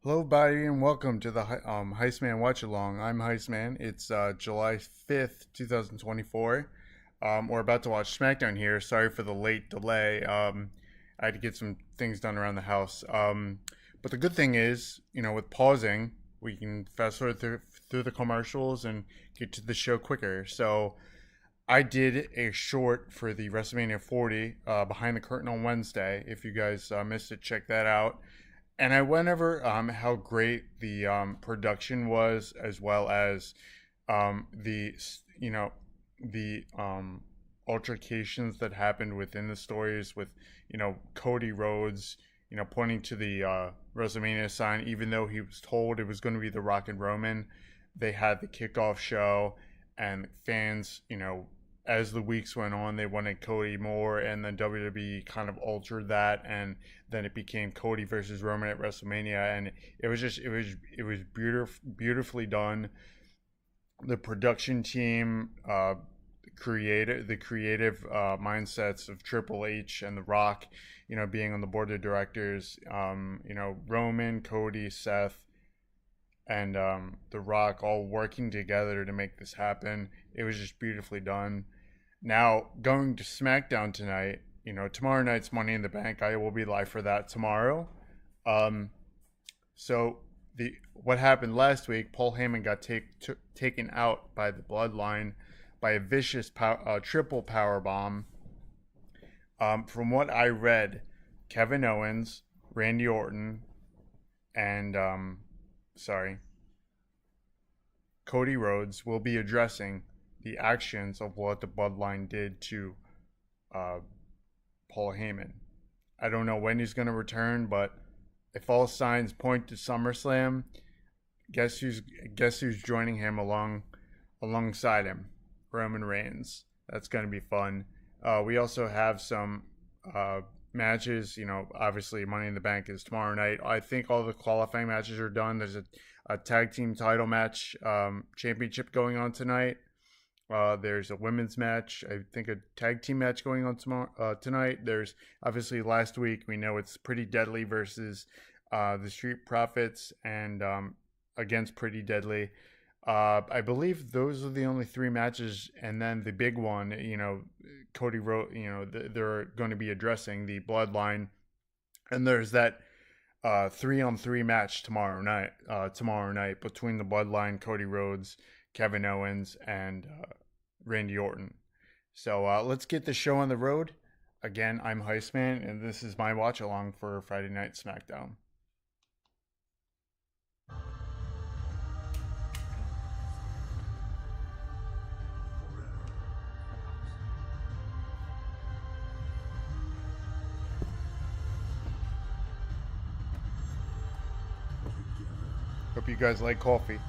Hello, everybody, and welcome to the Heistman Watch Along. I'm Heistman. It's July 5th, 2024. We're about to watch Smackdown here. Sorry for the late delay. I had to get some things done around the house. But the good thing is, with pausing, we can fast forward through the commercials and get to the show quicker. So I did a short for the WrestleMania 40 behind the curtain on Wednesday. If you guys missed it, check that out. And I went over how great the production was, as well as the altercations that happened within the stories with Cody Rhodes pointing to the WrestleMania sign, even though he was told it was going to be The Rock and Roman. They had the kickoff show, and fans as the weeks went on, they wanted Cody more, and then WWE kind of altered that, and then it became Cody versus Roman at WrestleMania, and it was beautifully done. The production team, the creative mindsets of Triple H and The Rock, being on the board of directors, Roman, Cody, Seth, and The Rock all working together to make this happen. It was just beautifully done. Now, going to SmackDown tonight, tomorrow night's Money in the Bank. I will be live for that tomorrow. So what happened last week, Paul Heyman got taken out by the Bloodline by a vicious triple power bomb. From what I read, Kevin Owens, Randy Orton, and Cody Rhodes will be addressing the actions of what the Bloodline did to Paul Heyman. I don't know when he's going to return, but if all signs point to SummerSlam, guess who's joining him alongside him? Roman Reigns. That's going to be fun. We also have some matches. Obviously Money in the Bank is tomorrow night. I think all the qualifying matches are done. There's a tag team title match championship going on tonight. There's a women's match, I think a tag team match going on tonight. There's obviously last week, we know it's Pretty Deadly versus the Street Profits and against Pretty Deadly. I believe those are the only three matches, and then the big one, Cody wrote, they're going to be addressing the Bloodline, and there's that 3-on-3 match tomorrow night between the Bloodline, Cody Rhodes, Kevin Owens, and Randy Orton. So let's get the show on the road. Again, I'm Heistman, and this is my watch along for Friday Night SmackDown. Hope you guys like coffee.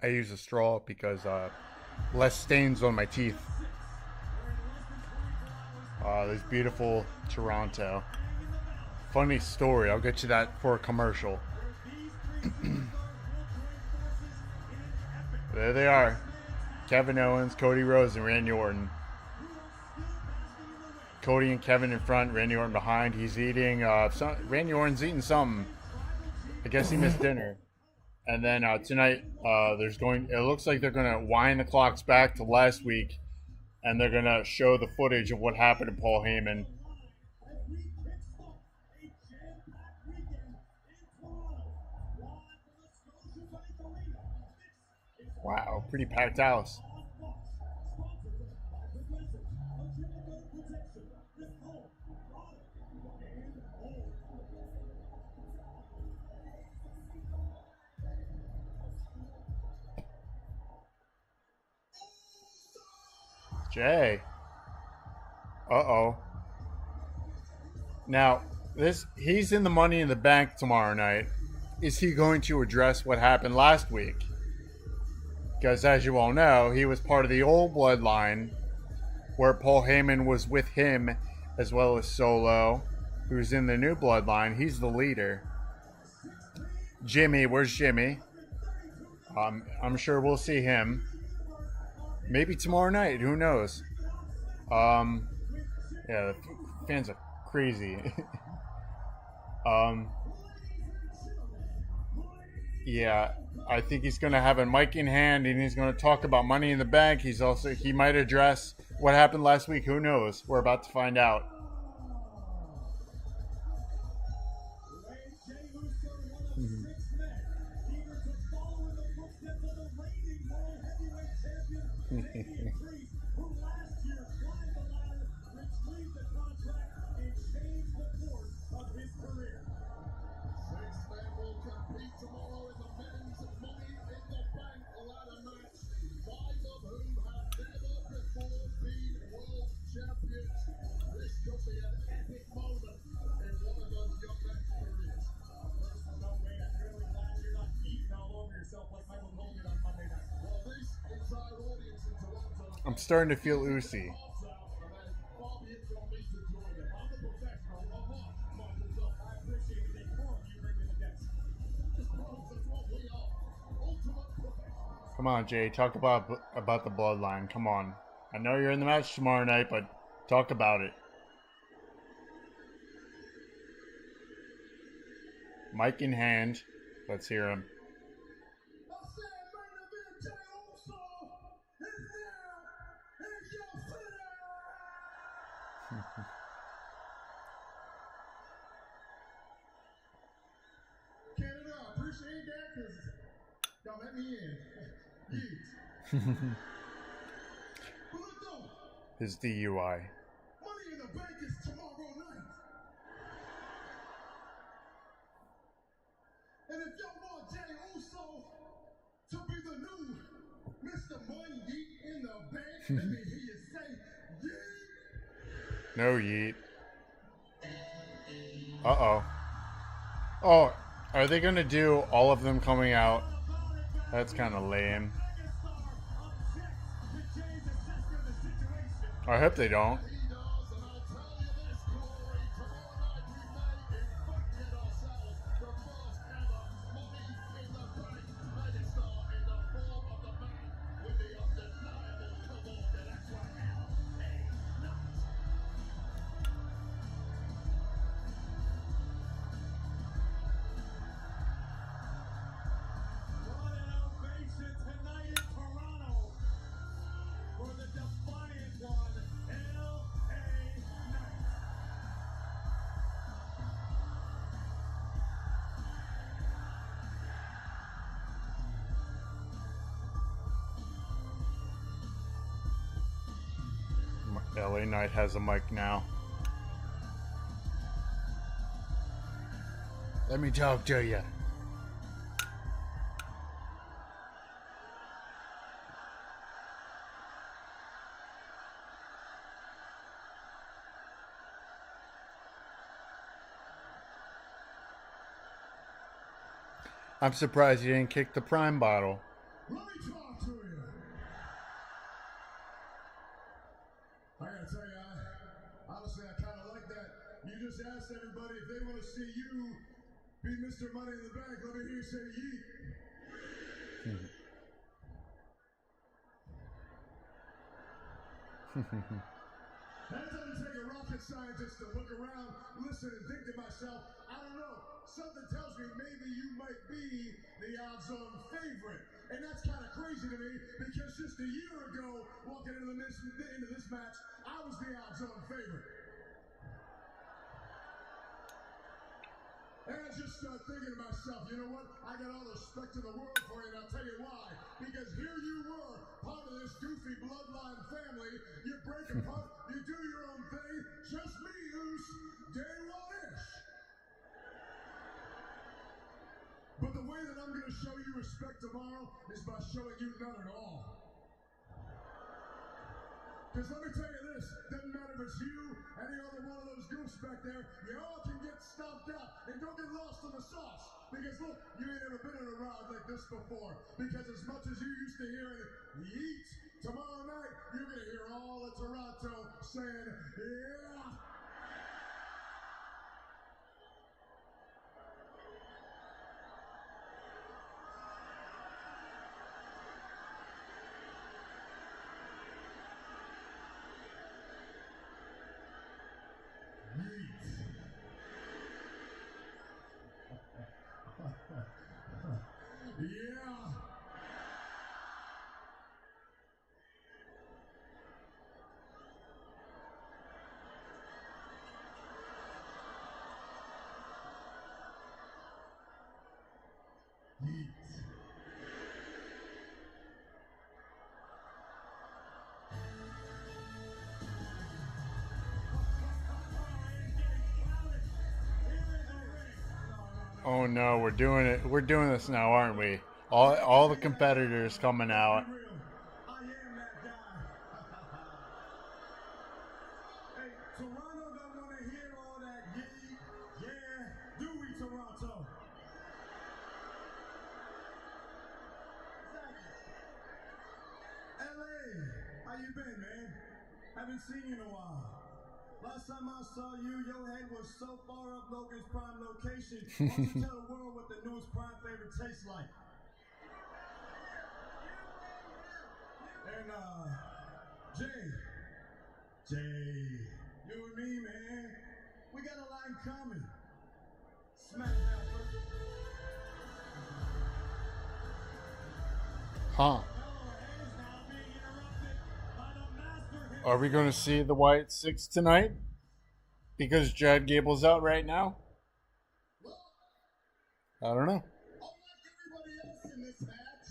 I use a straw because less stains on my teeth. This beautiful Toronto. Funny story. I'll get you that for a commercial. There they are. Kevin Owens, Cody Rhodes, and Randy Orton. Cody and Kevin in front, Randy Orton behind. He's eating. Randy Orton's eating something. I guess he missed dinner. And then tonight, it looks like they're going to wind the clocks back to last week, and they're going to show the footage of what happened to Paul Heyman. Wow, pretty packed house. Jay. Uh-oh. Now, he's in the Money in the Bank tomorrow night. Is he going to address what happened last week? Because as you all know, he was part of the old Bloodline, where Paul Heyman was with him, as well as Solo, who's in the new Bloodline. He's the leader. Jimmy, where's Jimmy? I'm sure we'll see him. Maybe tomorrow night. Who knows? Yeah, the fans are crazy. Yeah, I think he's going to have a mic in hand and he's going to talk about Money in the Bank. He might address what happened last week. Who knows? We're about to find out. I'm starting to feel oozy. Come on, Jay. Talk about the bloodline. Come on. I know you're in the match tomorrow night, but talk about it. Mic in hand. Let's hear him. Canada, appreciate that because y'all let me in. But look though, His DUI. Money in the Bank is tomorrow night. And if y'all want Jay Uso to be the new Mr. Money in the Bank, let me hear you say yeet. No yeet. Uh-oh. Oh, are they going to do all of them coming out? That's kind of lame. I hope they don't. LA Knight has a mic now. Let me talk to you. I'm surprised you didn't kick the Prime bottle. Let me talk to you. I gotta tell you, honestly, I kind of like that. You just asked everybody if they want to see you be Mr. Money in the Bank. Let me hear you say yeet. That doesn't take a rocket scientist to look around, listen, and think to myself, I don't know, something tells me maybe you might be the odds-on favorite. And that's kind of crazy to me because just a year ago, walking into this match, I was the odds-on favorite. And I just started thinking to myself, you know what? I got all the respect in the world for you, and I'll tell you why. Because here you were, part of this goofy bloodline family. You break apart, you do your own thing. Just me, who's day one-ish. But the way that I'm going to show you respect tomorrow is by showing you none at all. Because let me tell you this, doesn't matter if it's you, any other one of those goofs back there, you all can get stomped out. And don't get lost in the sauce. Because look, you ain't ever been in a ride like this before. Because as much as you used to hear yeet, tomorrow night, you're going to hear all of Toronto saying, yeah. Yeet. Yeet. Oh no, we're doing it. We're doing this now, aren't we? All the competitors coming out. I am that guy. Hey, Toronto don't want to hear all that yeet. Yeah, do we, Toronto? LA, how you been, man? Haven't seen you in a while. Last time I saw you, your head was so far up Logan's prime location. Why don't you tell the world what the newest prime flavor tastes like? And Jade, you and me, man, we got a lot in common. Smackdown first. Huh. Are we going to see the Wyatt Six tonight? Because Chad Gable's out right now? I don't know. Unlike everybody else in this match,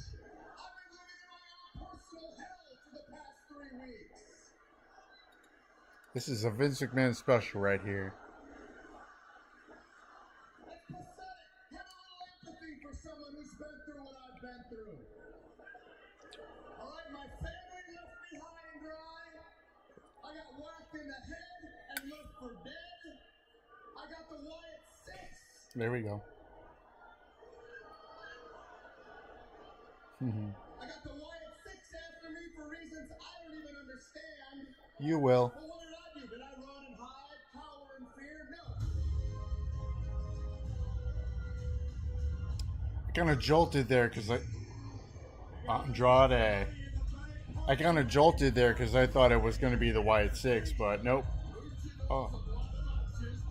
I've been living in my own personal hell for the past 3 weeks. This is a Vince McMahon special right here. It's pathetic. Have a little empathy for someone who's been through what I've been through. All right, my family left me high and dry. I got whacked in the head and left for dead. I got the Wyatt Six. There we go. I got the Wyatt Six after me for reasons I don't even understand. You will. Well, what did I do? Did I run and hide, cower in fear? No. I kind of jolted there because Andrade. I kind of jolted there because I thought it was going to be the Wyatt Six, but nope. Oh,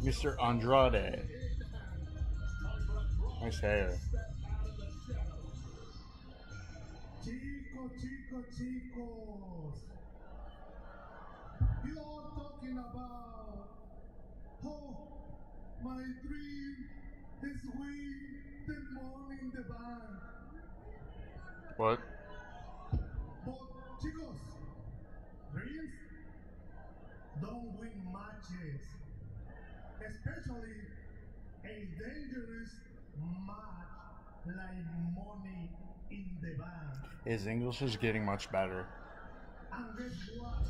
Mr. Andrade. Nice hair. Chicos. You all talking about, oh, my dream is win the Money in the Bank. What? But, chicos, dreams don't win matches. Especially a dangerous match like Money in the Bank. His English is getting much better. And guess what?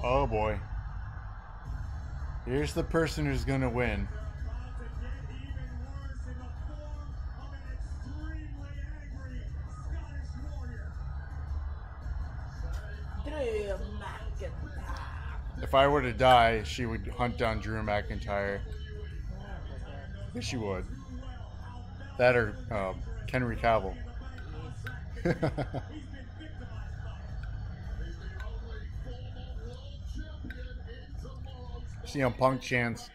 Oh boy. Here's the person who's going to win. About to get even worse in the form of an extremely angry Scottish warrior. Drew McIntyre. If I were to die, she would hunt down Drew McIntyre. Yes, she would. That or Henry Cavill. CM Punk chants.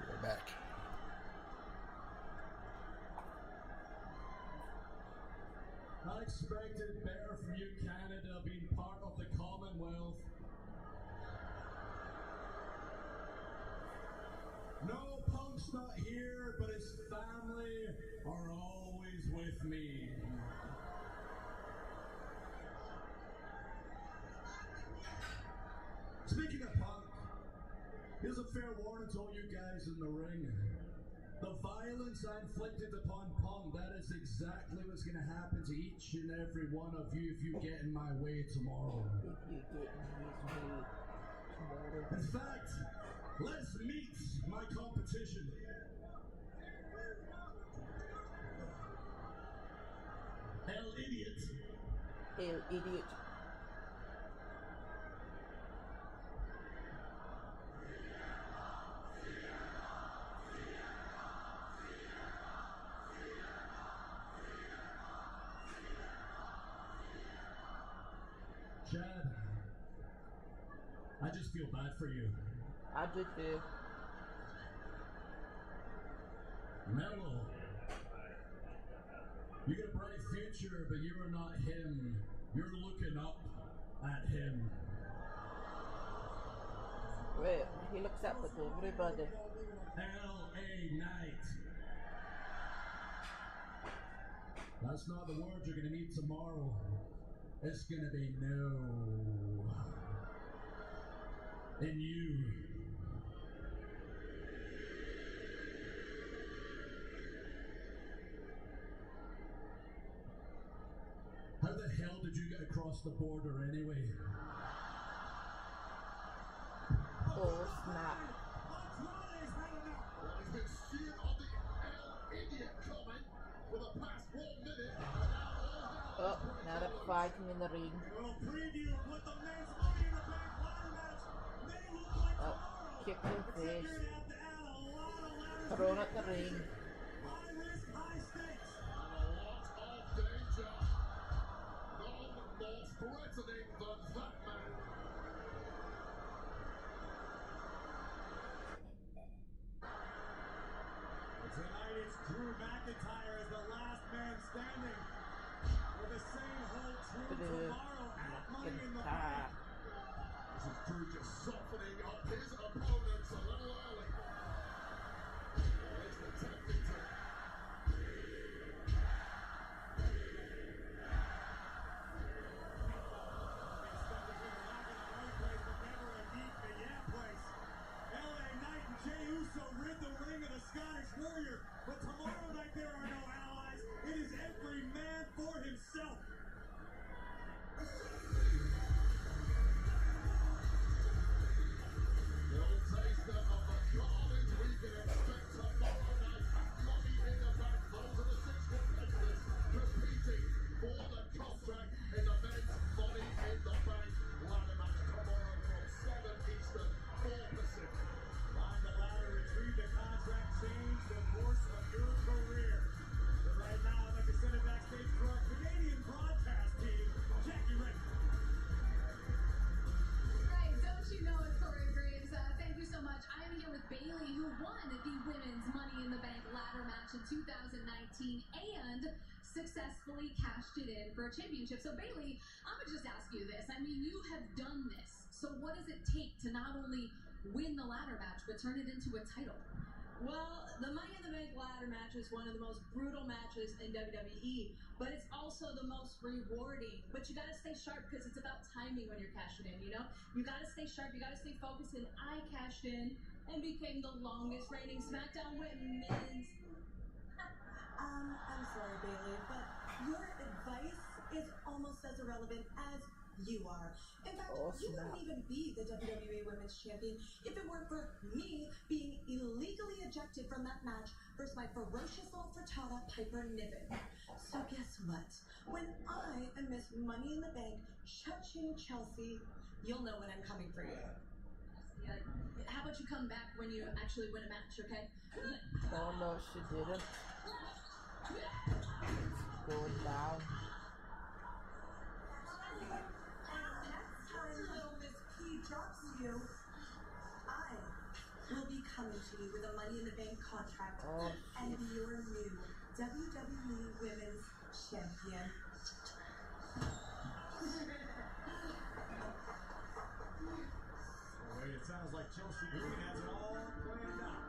We're back. Unexpected bear from you, Canada, being part of the Commonwealth. No, Punk's not here, but his family are always with me. Speaking of Punk, here's a fair warning to all you guys in the ring. The violence I inflicted upon Punk, that is exactly what's going to happen to each and every one of you if you get in my way tomorrow. In fact, let's meet my competition. Hell idiot. Hell idiot. Chad, I just feel bad for you. I do too. Mello, you got a bright future, but you are not him. You're looking up at him. Wait. He looks up at everybody. LA Knight. That's not the word you're gonna need tomorrow. It's gonna be no. And you. How the hell did you get across the border anyway? Oh snap. Oh, now they're fighting in the ring. Oh, kick in the face. Thrown at the ring. Tonight it's Drew McIntyre as the last man standing. Will the same hold true tomorrow at Money in the Bank? This is Drew just softening up his opponents a little early. There's the tactic to Warrior, but tomorrow night there are no allies. It is every man for himself. Little taster of the carnage we can expect tomorrow night at Money in the Bank. Those are the 6 competitors competing for the contract in the men's Money in the Bank ladder match tomorrow from 7 Eastern, 4 Pacific. Climb the ladder, retrieve the contract, change the course of your career. But right now, I'd like to send it backstage for our Canadian broadcast team. Jackie Ray. Right, don't you know it, Corey Graves? Thank you so much. I am here with Bayley, who won the Women's Money in the Bank ladder match in 2019 and successfully cashed it in for a championship. So, Bayley, I'm going to just ask you this. I mean, you have done this. So what does it take to not only win the ladder match, but turn it into a title? Well, the Money in the Bank ladder match is one of the most brutal matches in WWE, but it's also the most rewarding. But you got to stay sharp because it's about timing when you're cashing in, you know? You got to stay sharp, you got to stay focused, and I cashed in and became the longest reigning Smackdown Women's. I'm sorry, Bayley, but your advice is almost as irrelevant as you are. In fact, you wouldn't even be the WWE Women's Champion if it weren't for me being illegally ejected from that match versus my ferocious little frittata, Piper Niven. So guess what? When I am Miss Money in the Bank, cha-ching Chelsea, you'll know when I'm coming for you. Yeah, how about you come back when you actually win a match, okay? Oh no, she didn't. It's going down. Little Miss P drops you, I will be coming to you with a Money in the Bank contract and be your new WWE Women's Champion. Well, it sounds like Chelsea Green has it all planned out.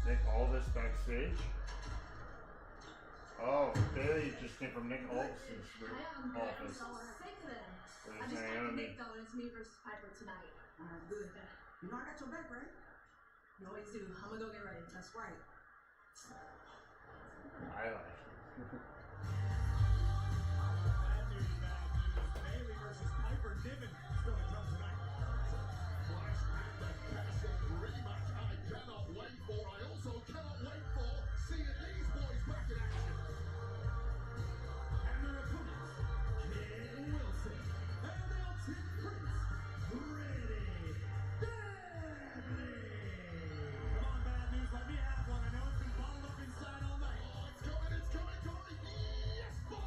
Nick Aldis backstage. Oh, Bailey just came from Nick Aldis's office. I'm so sick of them. What I is just saying? talked to Nick though, and it's me versus Piper tonight. Alright, good. You know I got your back, right? You always do. I'm gonna go get ready. That's right. I like it. Bad news. Bailey versus Piper Niven still to come tonight. Flash at the Castle rematch. I cannot wait for. I also cannot wait for seeing these boys back in action. And their opponents, King Wilson and Elton Prince, Pretty Deadly. Come on, bad news. Let me have one. I know it's been bottled up inside all night. Oh, it's coming, Cody. Yes, boy!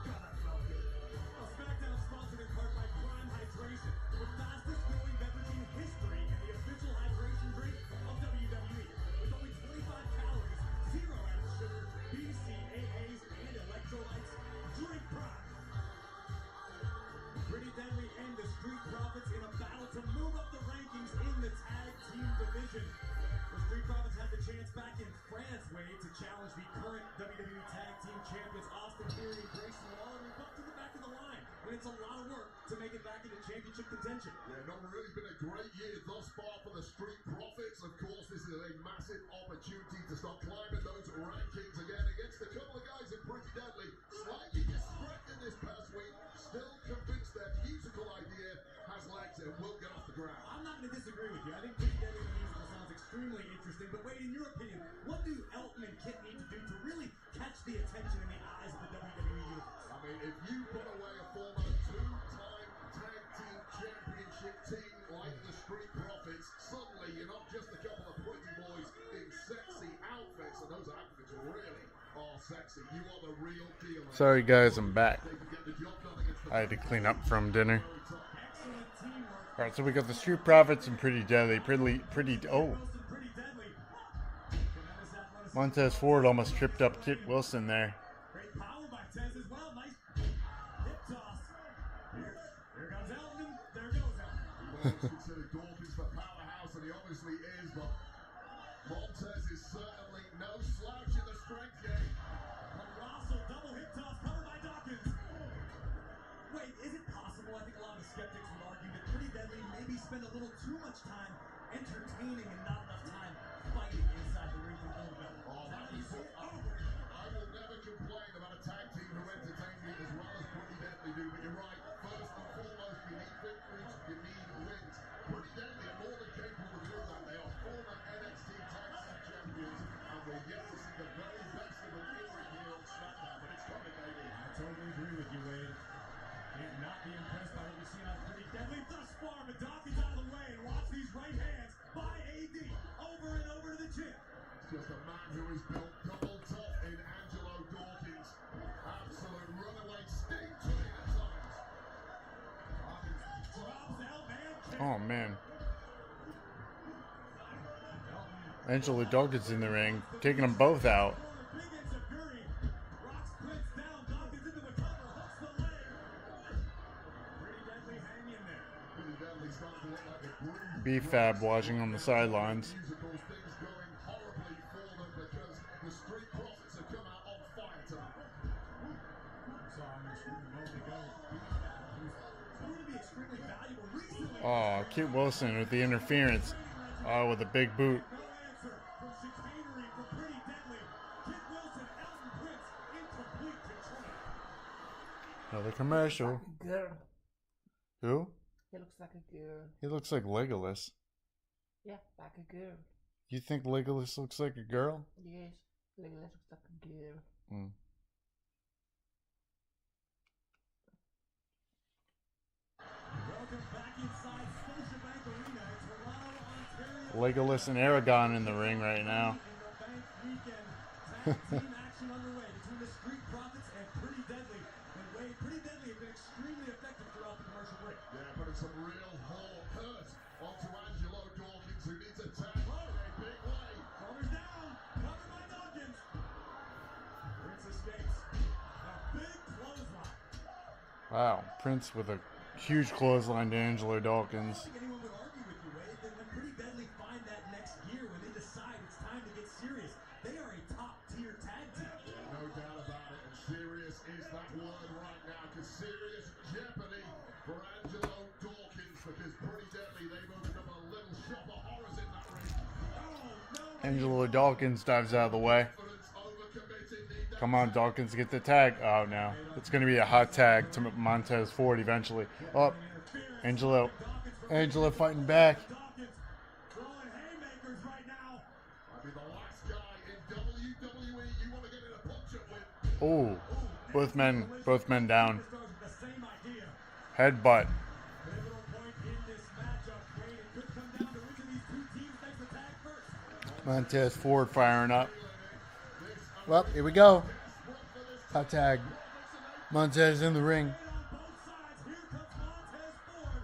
God, that felt good. Well, Smackdown sponsored in part by Prime Hydration, the fastest growing beverage in history and the official hydration drink of WWE. With only 25 calories, zero added sugar, BCAAs, and electrolytes, drink Prime. Pretty Deadly and the Street Profits in a battle to move up the rankings in the tag team division. The Street Profits had the chance back in France, Wade, to challenge the current WWE Tag Team Champions Austin Theory and Grayson Waller. We bumped to the back of the line when it's a lot of work to make it back into championship contention. Yeah, not really been a great year thus far for the Street Profits. Of course, this is a massive opportunity to start climbing those rankings again against a couple of guys in Pretty Deadly. Slightly distracted this past week. Still convinced their musical idea has legs and will get off the ground. I'm not going to disagree with you. I think Pretty Deadly musical sounds extremely interesting. But Wade, in your opinion, what do Elton and Kit need to do to really catch the attention in the eyes of the WWE universe? I mean, if you put away a former two-time tag team championship team like the Street Profits, suddenly you're not just a couple of pretty boys in sexy outfits, and those outfits really are sexy. You are the real deal. Sorry guys, I'm back. They can get the job done against the I had to clean up from dinner. Excellent teamwork. Alright, so we got the Street Profits and Pretty Deadly. Oh. Pretty Deadly. Tremendous athleticism. Montez Ford almost tripped up Kit Wilson there. Great power by Tez as well. Nice hip toss. Here comes Elton. There goes Elton. Most considered Dawkins the powerhouse, and he obviously is, but Montez is certainly no slouch in the strength game. Colossal double hip toss covered by Dawkins. Wait, is it possible? I think a lot of the skeptics would argue that Pretty Deadly maybe spend a little too much time entertaining and not enough time fighting inside the ring with Old Bell. Oh, that is what I will never complain about a tag team who entertain me as well as Pretty Deadly do, but you're right. First and foremost, you need victories, you need wins. Pretty Deadly are more than capable of doing that. They are former NXT Tag Team Champions, and we're yet to see the very best of them in ring here on Smackdown, but it's coming, baby. I totally agree with you, Wade. Can't not be impressed by what we've seen on Pretty Deadly thus far, but Dawkins out of the way and watch these right hands by AD over and over to the chin. It's just a man who is built double tough in Angelo Dawkins. Absolute runaway steam train at times. Dawkins drops Elton. Oh man. Angelo Dawkins in the ring, taking them both out. Big insecurity. Rocks Prince down. Dawkins into the cover. Hooks the leg. Pretty Deadly hanging there. Pretty Deadly starting to look like the groove. B-Fab watching on the sidelines. Musicals, things going horribly for them because the Street Profits have come out on fire tonight. Saw on your screen a moment ago. Who's proven to be extremely valuable recently. Oh, Kit Wilson with the interference. Oh, with a big boot. No answer from chicanery for Pretty Deadly. Kit Wilson, Elton Prince in complete control. Another commercial. Girl. Who? He looks like a girl. He looks like Legolas. Yeah, like a girl. You think Legolas looks like a girl? Yes, Legolas looks like a girl. Hmm. Legolas and Aragon in the ring right now. Tag team action underway between the Street Profits and Pretty Deadly. And Wade, Pretty Deadly have been extremely effective throughout the commercial break. Yeah, but it's some real hurt onto Angelo Dawkins, who needs a tag in a big way. Shoulders down, covered by Dawkins. Prince escapes. A big clothesline. Wow, Prince with a huge clothesline to Angelo Dawkins. I don't think anyone would argue with you, Wade, that when Pretty Deadly find that next gear, when they decide it's time to get serious, they are a top-tier tag team. Yeah, no doubt about it. And serious is that word right now, because serious jeopardy for Angelo Dawkins, because Pretty Deadly, they've opened up a little shop of horrors in that ring. Oh, no. Angelo Dawkins dives out of the way. Come on, Dawkins, get the tag. Oh, no. It's going to be a hot tag to Montez Ford eventually. Oh, Angelo fighting back. Dawkins throwing haymakers right now. Might be the last guy in WWE you want to get in a punch-up with. Oh, both men down. Stars with the same idea. Headbutt. Pivotal point in this matchup, Wade. It could come down to which of these two teams takes the tag first. Montez Ford firing up. Well, here we go. Hot tag. Montez in the ring. On both sides, here comes Montez Ford.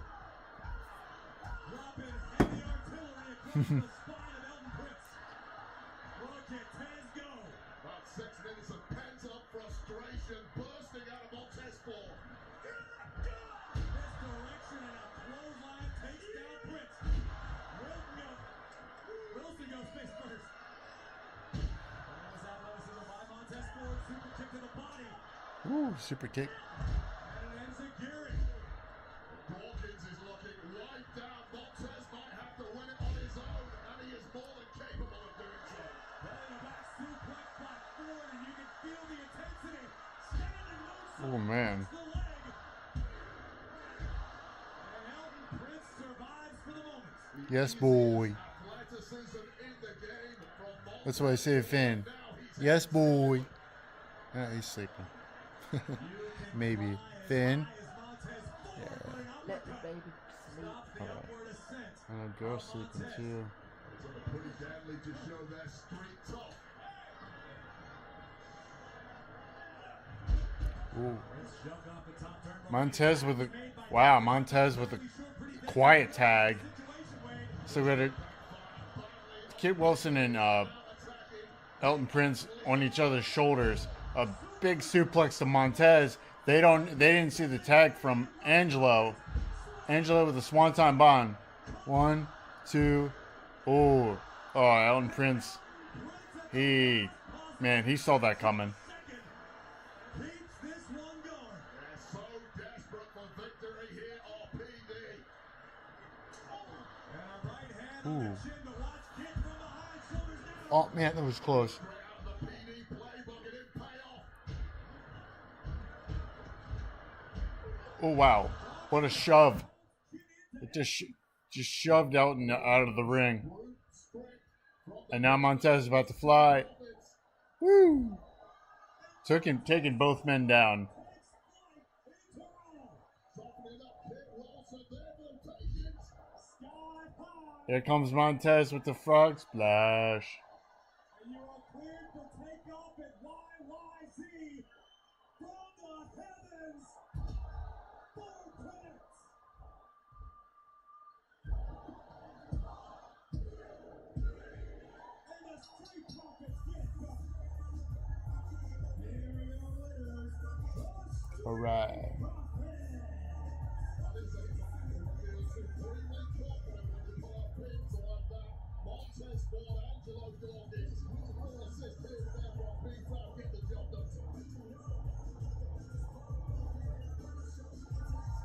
Dropping heavy artillery across the spine of Elton Prince. Look at Tez go. About 6 minutes of pent-up frustration bursting out of Montez Ford. Misdirection and a clothesline takes down Prince. Wilson goes face first. As athleticism by Montez Ford, super kick to the body. Ooh, super kick. And it ends in Geary. Dawkins is looking wiped out. Montez might have to win it on his own, and he is more than capable of doing so. Belly to back suplex by Ford, and you can feel the intensity. Standing moonsault Oh, man. across the leg. And Elton Prince survives for the moment. Yes, boy. Athleticism in the game from Montez. That's what I say to Finn. Yes, boy. Ah, he's sleeping. Maybe. Finn. Let the baby sleep. Girl's sleeping too. Pretty Deadly to show their street top. Ooh. Montez with a Montez with a quiet tag. So we got a Kit Wilson and Elton Prince on each other's shoulders. A big suplex to Montez. They didn't see the tag from Angelo. Angelo with a swanton bomb. 1, 2. Oh, Elton Prince. He saw that coming. Keeps this one going. They're so desperate for victory here, RPD. And a right hand on the chin to watch Kit from behind, shoulders down. Oh man, that was close. Straight out of the PD playbook, it didn't pay off. Oh wow, what a shove! It just shoved Elton out of the ring. And now Montez is about to fly. Woo! Taking both men down. Here comes Montez with the frog splash. And you are cleared for takeoff at YYZ from the heavens. 4 credits. And the Street Profits get back. Here are your winners, the Street All right.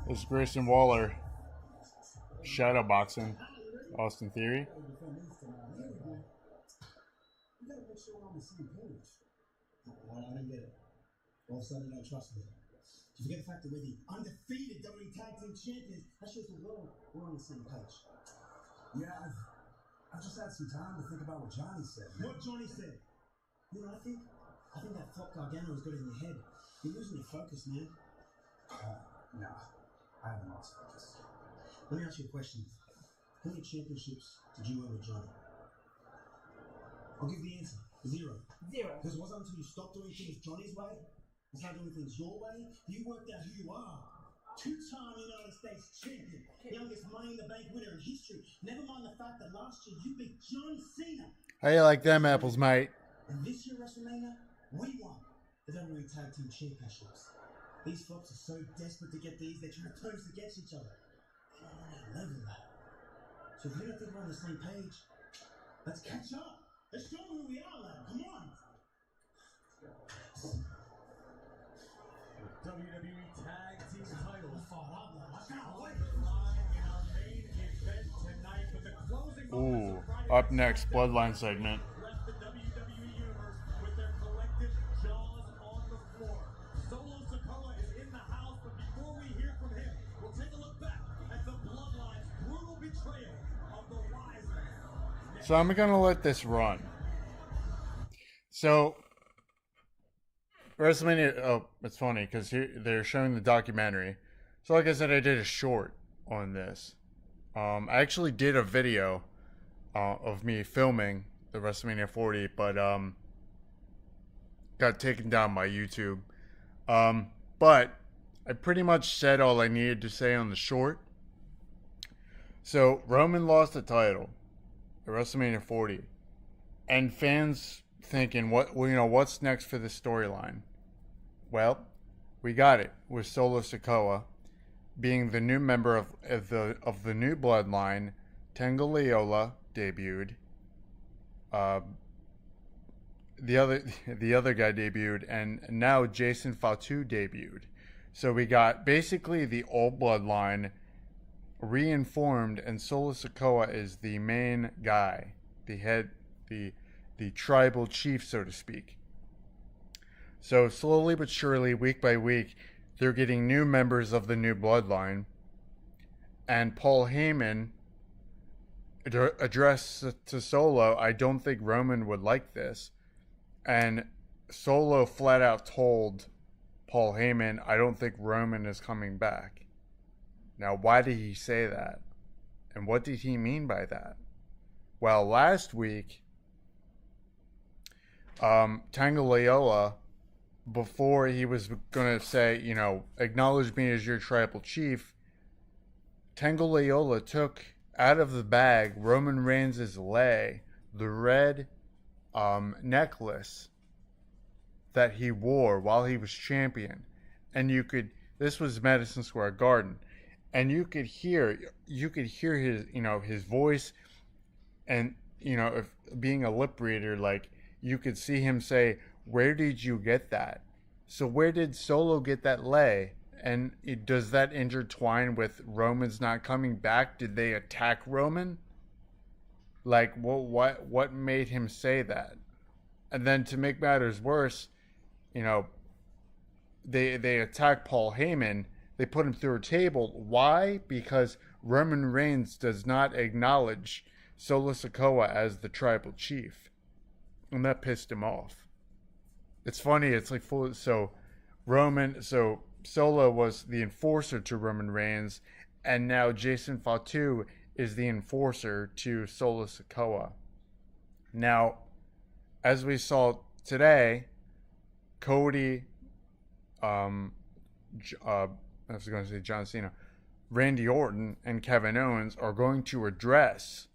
This is Grayson Waller shadow boxing Austin Theory. You gotta make sure we're on the same page. I don't get it. All of a sudden, you don't trust me. You forget the fact that we're the undefeated WWE Tag Team Champions. That shows that we're on the same page. Yeah, I've just had some time to think about what Johnny said. Man. What Johnny said? You know, I think that Flop Gargano has got it in your head. You're losing your focus, man. No, I haven't lost focus. Let me ask you a question. How many championships did you win with Johnny? I'll give the answer. 0. 0. Because it wasn't until you stopped doing things Johnny's way and started doing things your way, you worked out who you are. 2-time United States champion, youngest Money in the Bank winner in history. Never mind the fact that last year you beat John Cena. How you like them apples, mate? And this year WrestleMania, we won the WWE Tag Team Championships. These flops are so desperate to get these, they're trying to turn us against each other. They're on that level now. So if you don't think we're on the same page, let's catch up. Let's show them who we are, lad. Come on. The WWE Tag Team titles Fought up, lad. I can't on wait. the line in our main event tonight, but the closing Ooh, moments of Friday up Night next, Bloodline segment. left the WWE Universe with their collective jaws on the floor. Solo Sikoa is in the house, but before we hear from him, we'll take a look back at the Bloodline's brutal betrayal of the Wise Man. So I'm gonna let this run. So WrestleMania. Oh, it's funny because they're showing the documentary. So like I said, I did a short on this. I actually did a video of me filming the WrestleMania 40, but got taken down by YouTube. But I pretty much said all I needed to say on the short. So Roman lost the title at WrestleMania 40, and fans thinking, what's next for the storyline? Well, we got it with Solo Sikoa being the new member of the new bloodline. Tango Leola debuted. The other guy debuted, and now Jason Fatu debuted. So we got basically the old bloodline reinformed, and Solo Sikoa is the main guy, the head, the tribal chief, so to speak. So slowly but surely, week by week, they're getting new members of the new bloodline. And Paul Heyman addressed to Solo, I don't think Roman would like this. And Solo flat out told Paul Heyman, I don't think Roman is coming back. Now, why did he say that? And what did he mean by that? Well, last week, Tango Leola, before he was going to say, acknowledge me as your tribal chief, Tango Leola took out of the bag Roman Reigns' lei, the red necklace that he wore while he was champion. And this was Madison Square Garden, and you could hear his, his voice, and, if being a lip reader, like, you could see him say, where did you get that? So where did Solo get that lei? And does that intertwine with Roman's not coming back? Did they attack Roman? Like, what made him say that? And then to make matters worse, they attack Paul Heyman. They put him through a table. Why? Because Roman Reigns does not acknowledge Solo Sikoa as the tribal chief. And that pissed him off. It's funny, it's like so Solo was the enforcer to Roman Reigns, and now Jason Fatu is the enforcer to Solo Sikoa. Now, as we saw today, Cody, I was going to say John Cena, Randy Orton, and Kevin Owens are going to address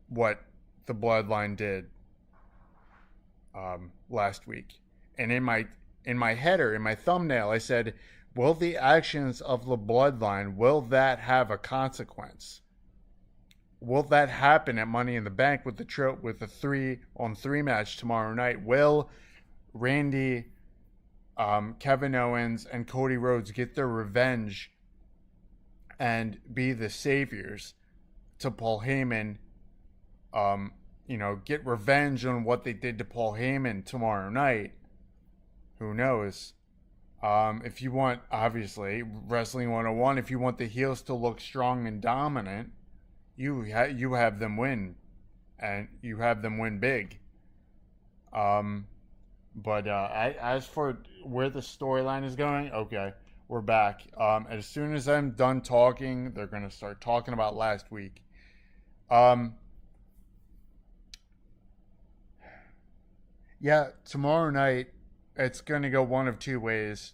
what the Bloodline did last week. And in my header, in my thumbnail, I said, will the actions of the Bloodline, will that have a consequence? Will that happen at Money in the Bank with the 3-on-3 match tomorrow night? Will Randy, Kevin Owens, and Cody Rhodes get their revenge and be the saviors to Paul Heyman? Get revenge on what they did to Paul Heyman tomorrow night. Who knows? If you want, obviously, Wrestling 101, if you want the heels to look strong and dominant, you have them win. And you have them win big. But as for where the storyline is going, okay, we're back. As soon as I'm done talking, they're gonna start talking about last week. Yeah, tomorrow night it's gonna go one of two ways.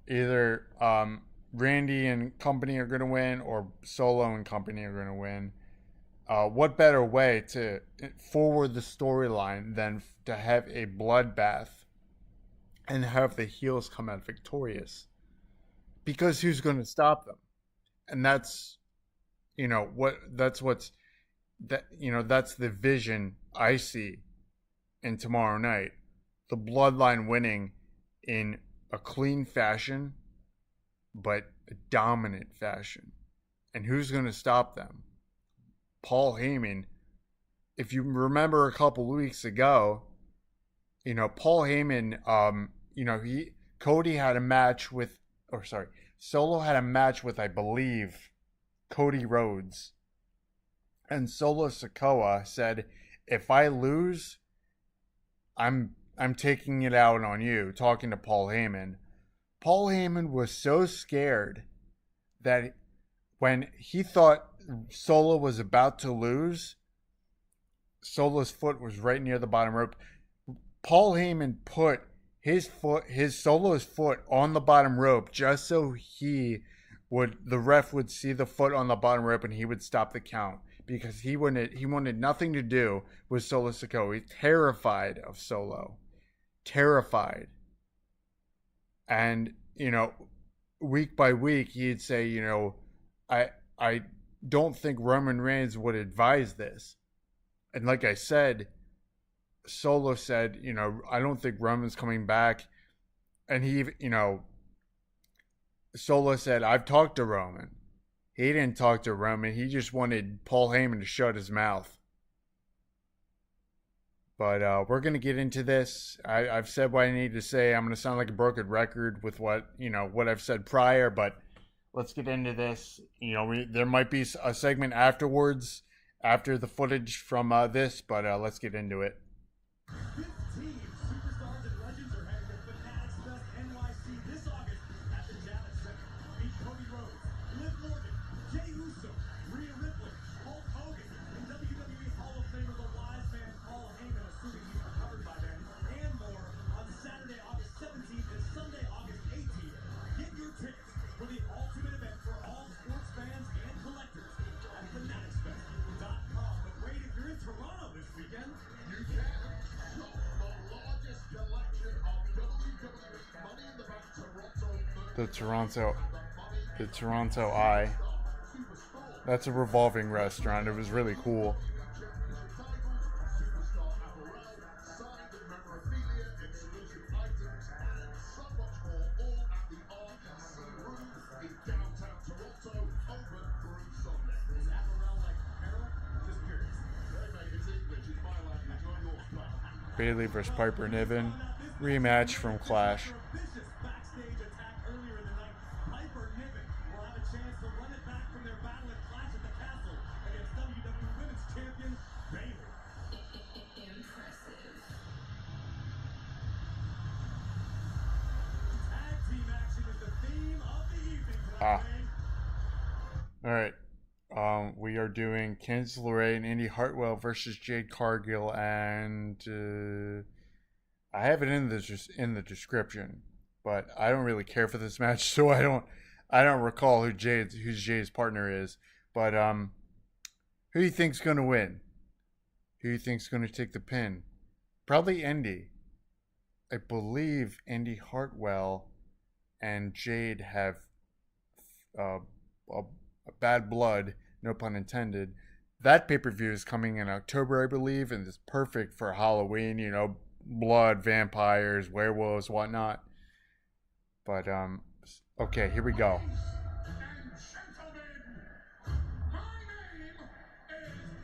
Either Randy and company are gonna win, or Solo and company are gonna win. What better way to forward the storyline than to have a bloodbath and have the heels come out victorious? Because who's going to stop them? And that's, that's the vision I see in tomorrow night. The bloodline winning in a clean fashion, but a dominant fashion. And who's going to stop them? Paul Heyman. If you remember a couple weeks ago, Paul Heyman, Cody had a match with, Solo had a match with, I believe, Cody Rhodes. And Solo Sikoa said, if I lose, I'm taking it out on you, talking to Paul Heyman. Paul Heyman was so scared that when he thought Solo was about to lose, Solo's foot was right near the bottom rope. Paul Heyman put his Solo's foot on the bottom rope just so the ref would see the foot on the bottom rope and he would stop the count, because he wanted nothing to do with Solo Sikoa. He's terrified of Solo. Terrified. And, week by week he'd say, I don't think Roman Reigns would advise this. And like I said, Solo said, I don't think Roman's coming back. And he, Solo said, I've talked to Roman. He didn't talk to Roman. He just wanted Paul Heyman to shut his mouth. But we're going to get into this. I've said what I need to say. I'm going to sound like a broken record with what I've said prior, but let's get into this. There might be a segment afterwards, after the footage from this, but let's get into it. 15 superstars and legends are heading to Fanatics Fest NYC this August at the Javits Center. Meet Cody Rhodes, Liv Morgan, Jey Uso, Rhea Ripley, Hulk Hogan, and WWE Hall of Famer the Wise Man Paul Heyman, assuming he's recovered by then, and more on Saturday, August 17th and Sunday, August 18th. Get your tickets for the ultimate event for all sports fans and collectors at fanaticsfest.com. But wait, if you're in Toronto this weekend, You can shop the largest collection of WWE Money in the Bank Toronto. The Toronto Eye. That's a revolving restaurant. It was really cool. Superstar apparel, signed memorabilia, exclusive items, and so much more, all at the RNC Room in downtown Toronto, open through Sunday. is apparel like apparel? Just curious. Hey mate, it's English, it's my language, not yours, pal. Bayley versus Piper Niven. Rematch from Clash. A vicious backstage attack earlier in the night. Piper Niven will have a chance to run it back from their battle at Clash at the Castle against WWE Women's Champion Bayley. Impressive. Tag team action is the theme of the evening Ah. tonight. All right. We are doing Candice LeRae and Indi Hartwell versus Jade Cargill, and I have it in the description, but I don't really care for this match, so I don't recall who Jade's partner is. But who do you think's gonna win? Who do you think's gonna take the pin? Probably Indi. I believe Indi Hartwell and Jade have a bad blood, no pun intended. That pay-per-view is coming in October, I believe, and it's perfect for Halloween, blood, vampires, werewolves, whatnot. But okay, here we go. And gentlemen, my name is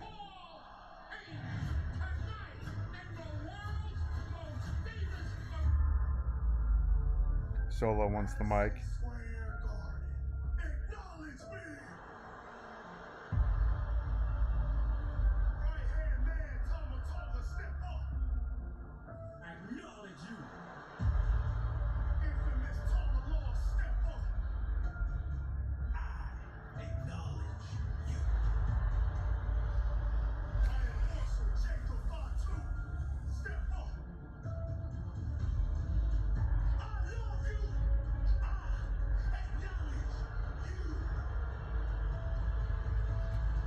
Paul Heyman. Tonight, in the world's most famous Solo wants the mic. Square Garden. Acknowledge me. Right-hand man, Tama step up. Acknowledge you. Infamous Tama Law, step up.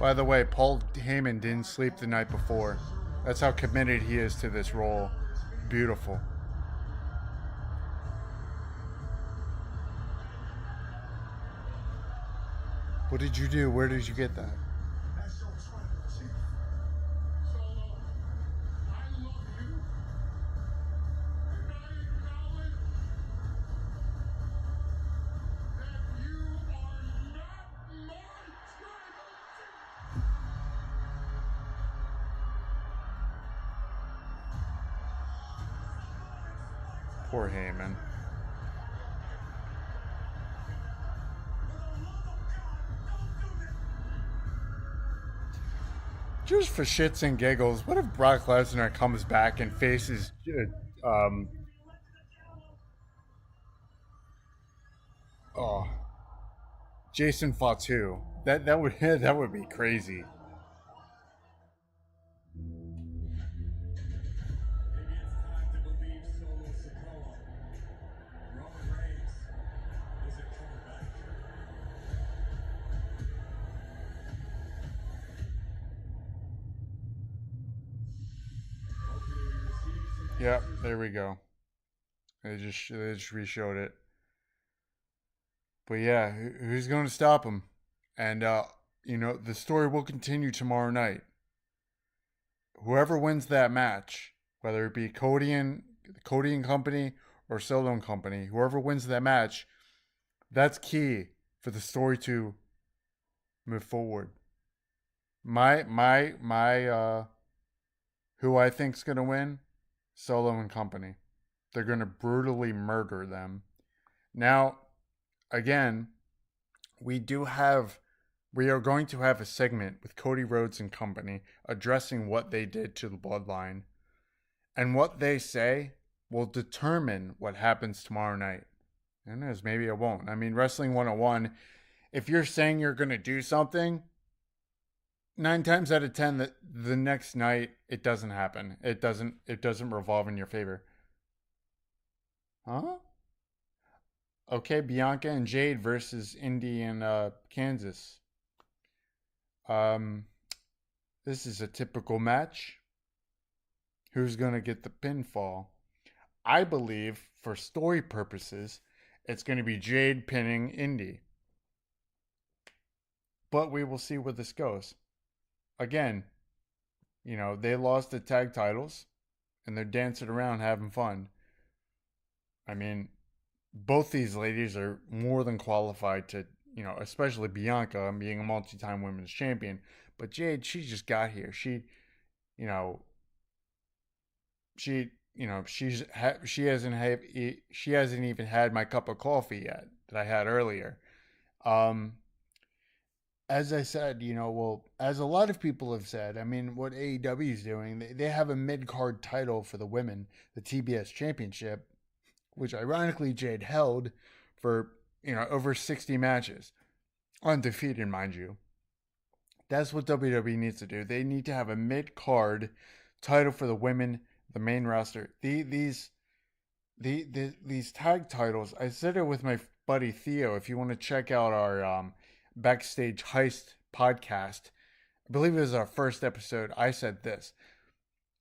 By the way, Paul Heyman didn't sleep the night before. That's how committed he is to this role. Beautiful. What did you do? Where did you get that? That's your tribal chief. Solo, I love you. And I acknowledge that you are not my tribal chief. Poor Heyman. Just for shits and giggles, what if Brock Lesnar comes back and faces Jason Fatu? That would that would be crazy. Maybe it's time to believe Solo Sikoa. Roman Reigns isn't coming back. Yep, there we go. They just re-showed it. But yeah, who's going to stop him? And the story will continue tomorrow night. Whoever wins that match, whether it be Cody and Company or Solo and Company, whoever wins that match, that's key for the story to move forward. My who I think's gonna win, Solo and Company. They're gonna brutally murder them. Now, again, we are going to have a segment with Cody Rhodes and Company addressing what they did to the Bloodline. And what they say will determine what happens tomorrow night. And knows, maybe it won't. I mean, Wrestling 101, if you're saying you're going to do something, 9 times out of 10, the next night, it doesn't happen. It doesn't revolve in your favor. Huh? Okay, Bianca and Jade versus Indi and Candice. This is a typical match. Who's going to get the pinfall? I believe, for story purposes, it's going to be Jade pinning Indi. But we will see where this goes. Again, they lost the tag titles, and they're dancing around having fun. I mean, both these ladies are more than qualified to, especially Bianca being a multi-time women's champion. But Jade, she just got here. She hasn't even had my cup of coffee yet that I had earlier. As I said, as a lot of people have said, I mean, what AEW is doing, they have a mid-card title for the women, the TBS Championship, which ironically Jade held for, over 60 matches. Undefeated, mind you. That's what WWE needs to do. They need to have a mid-card title for the women, the main roster. These tag titles, I said it with my buddy Theo. If you want to check out our Backstage Heist podcast, I believe it was our first episode, I said this.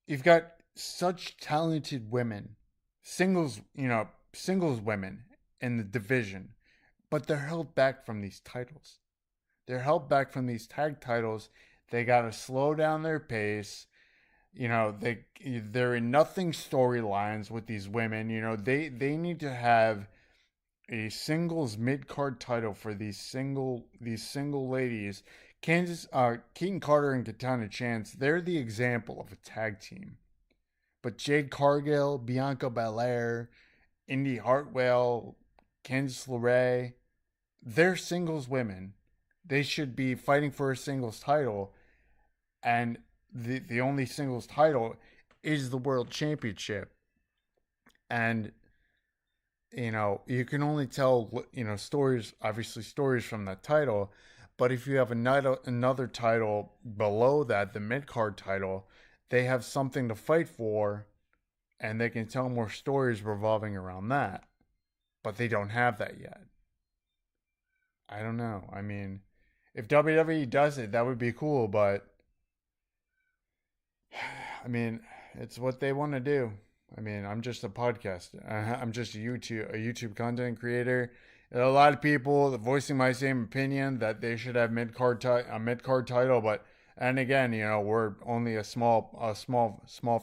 You've got such talented women, singles women in the division, but they're held back from these titles. They're held back from these tag titles. They got to slow down their pace. They're in nothing storylines with these women. They need to have a singles mid-card title for these single ladies. Candice, Keaton Carter and Katana Chance, they're the example of a tag team. But Jade Cargill, Bianca Belair, Indi Hartwell, Candice LeRae, they're singles women. They should be fighting for a singles title. And the only singles title is the World Championship. And you can only tell, stories from that title. But if you have another title below that, the mid-card title, they have something to fight for, and they can tell more stories revolving around that. But they don't have that yet. I don't know. I mean, if WWE does it, that would be cool. But I mean, it's what they want to do. I mean, I'm just a podcast. I'm just a YouTube content creator. A lot of people voicing my same opinion that they should have a mid card title, but and again, you know, we're only a small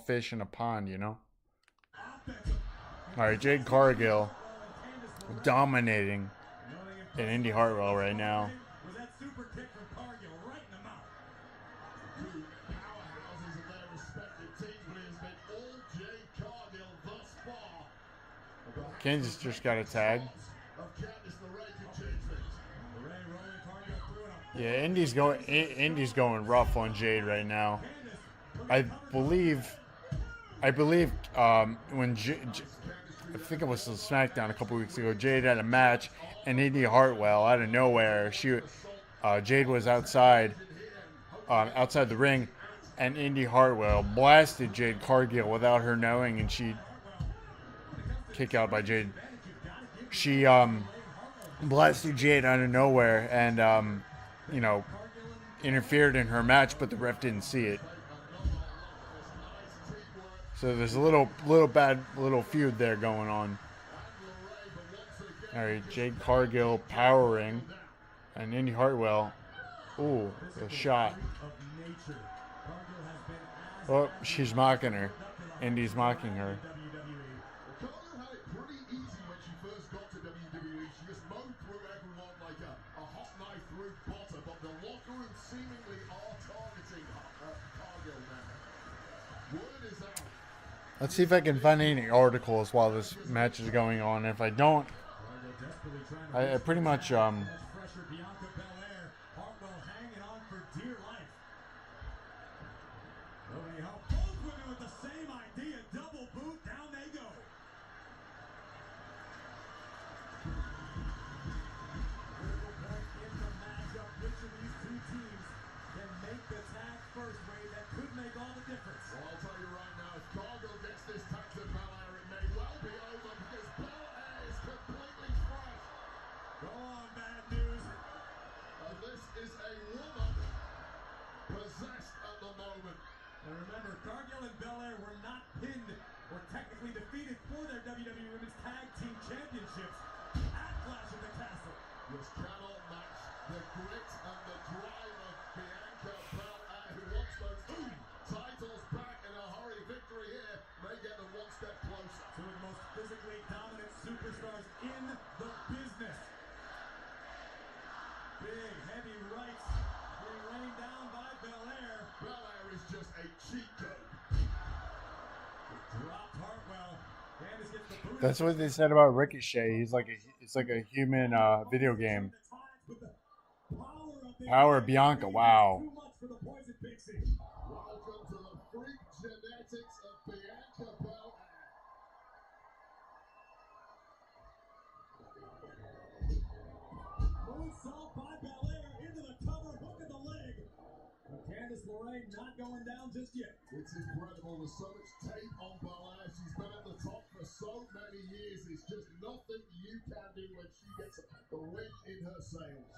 fish in a pond, you know. All right, Jade Cargill dominating in Indi Hartwell right now. Was that super kick from Cargill right in the mouth? Two powerhouses of their respective teams, but it has been all Jade Cargill thus far. Candice just got a tag. Of Candice, LeRae can change things. LeRae rolling Cargill through it. Yeah, Indi's going rough on Jade right now. I believe when I think it was the Smackdown a couple weeks ago, Jade had a match, and Indi Hartwell out of nowhere, Jade was outside the ring, and Indi Hartwell blasted Jade Cargill without her knowing, and she kick out by Jade. She blasted Jade out of nowhere, and you know, interfered in her match, but the ref didn't see it. So there's a little feud there going on. All right, Jade Cargill powering, and Indi Hartwell. Ooh, a shot. Oh, she's mocking her. Indi's mocking her. Cargill had it pretty easy when she first got to WWE. She just mowed through everyone like a hot knife through butter, but the locker room seemingly are targeting Cargill now. Word is out. Let's see if I can find any articles while this match is going on. If I don't, I pretty much Bianca, Belair, Hartwell hanging on for dear life. Both women with the same idea, double boot, down they go. Critical point in the matchup. Which of these two teams can make the tag first, Ray? That could make all the difference. Well, I'll tell you right now, if Cargill gets this tag to Belair, it may well be over because Belair is completely fresh. Go on, bad news. And this is a woman possessed at the moment. And remember, Cargill and Belair were not pinned or technically defeated for their WWE Women's Tag Team Championships at Clash of the Castle. Just cannot match the grit and the drive of Bianca Belair, who wants those titles back in a hurry. Victory here may get them one step closer. Two of the most physically dominant superstars in the business. Big, heavy rights being rained down by Belair. Belair is just a cheat code. Dropped Hartwell. Candice gets the boot. that's what they said about Ricochet. It's like a human video game. Power Bianca. Wow. Too much for the Poison Pixie. Welcome to the freak genetics of Bianca Belair. Moonsault by Belair into the cover, hook of the leg. But Candice LeRae not going down just yet. It's incredible. There's so much tape on Belair. She's been at the top for so many years. It's just nothing you can do when she gets the wind in her sails.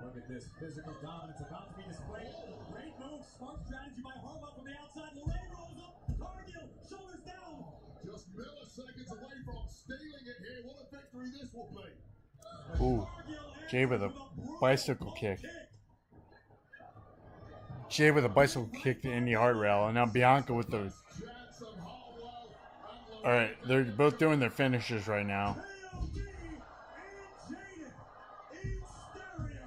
Look at this physical dominance about to be displayed. Great move, smart strategy by Hartwell from the outside. LeRae rolls up. Cargill, shoulders down. Just milliseconds away from stealing it here. What a victory this will be. Ooh, Jade with a bicycle kick. Jade with a bicycle kick to Indi Hartwell, and now Bianca with the. All right, they're both doing their finishes right now. KOD and Jade in stereo.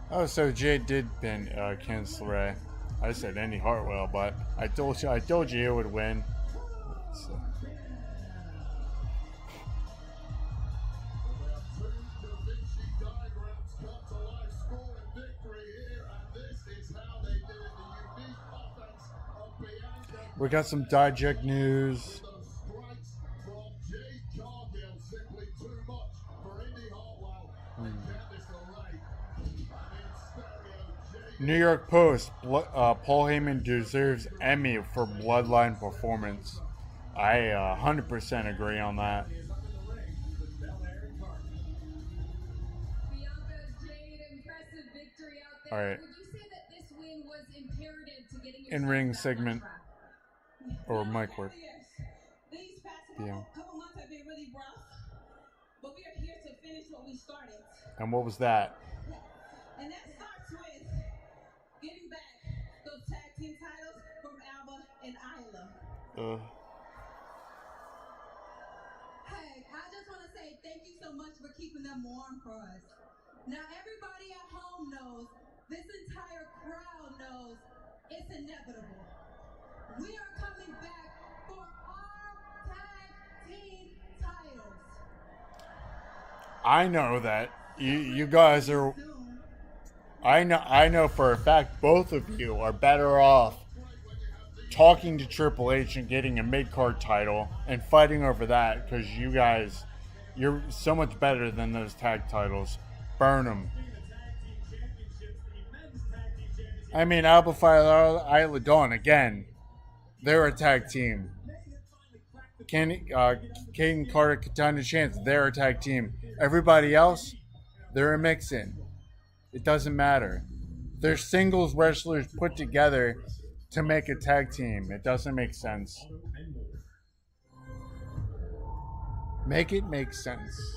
Oh, so Jade did pin Candice LeRae. I said Indi Hartwell, but I told you it would win. So. We got some Diject news. New York Post, Paul Heyman deserves Emmy for Bloodline performance. I 100% agree on that. All right. Would you say that this win was imperative to getting your In-ring segment or mic work. Yes. These past Yeah. couple months have been really rough, but we are here to finish what we started. And what was that? And that starts with getting back those tag team titles from Alba and Isla. Hey, I just want to say thank you so much for keeping them warm for us. Now everybody at home knows, this entire crowd knows, it's inevitable. We are coming back for our tag team titles. I know that you guys are. I know for a fact both of you are better off talking to Triple H and getting a mid-card title and fighting over that, because you guys, you're so much better than those tag titles. Burn them. I mean, Alba Fire Isla Dawn, again, they're a tag team. Caden Carter, Katana Chance, they're a tag team. Everybody else, they're a mix-in. It doesn't matter. They're singles wrestlers put together to make a tag team. It doesn't make sense. Make it make sense.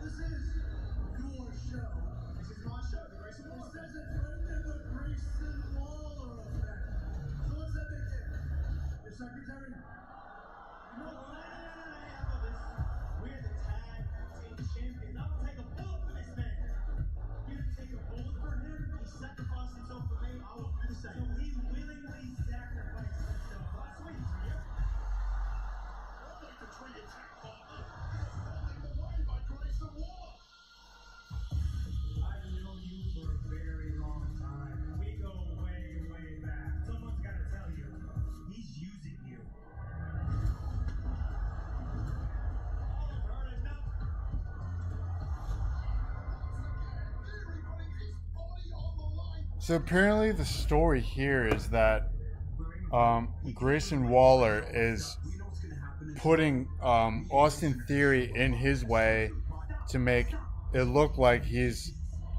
This is your show. This is my show, the Grayson Waller Effect. This is the Grayson Waller Effect. So what's that big deal? Your secretary? No, we're the tag team champions. I will take a bullet for this man. You take a bullet for him? He sacrificed himself for me. I will do the same. So he willingly sacrificed himself. Last week, yeah. I'd like to treat a tag partner as falling away by Grayson Waller. I've known you for a very long time. We go way, way back. Someone's got to tell you, he's using you. So apparently the story here is that Grayson Waller is putting Austin Theory in his way to make it look like he's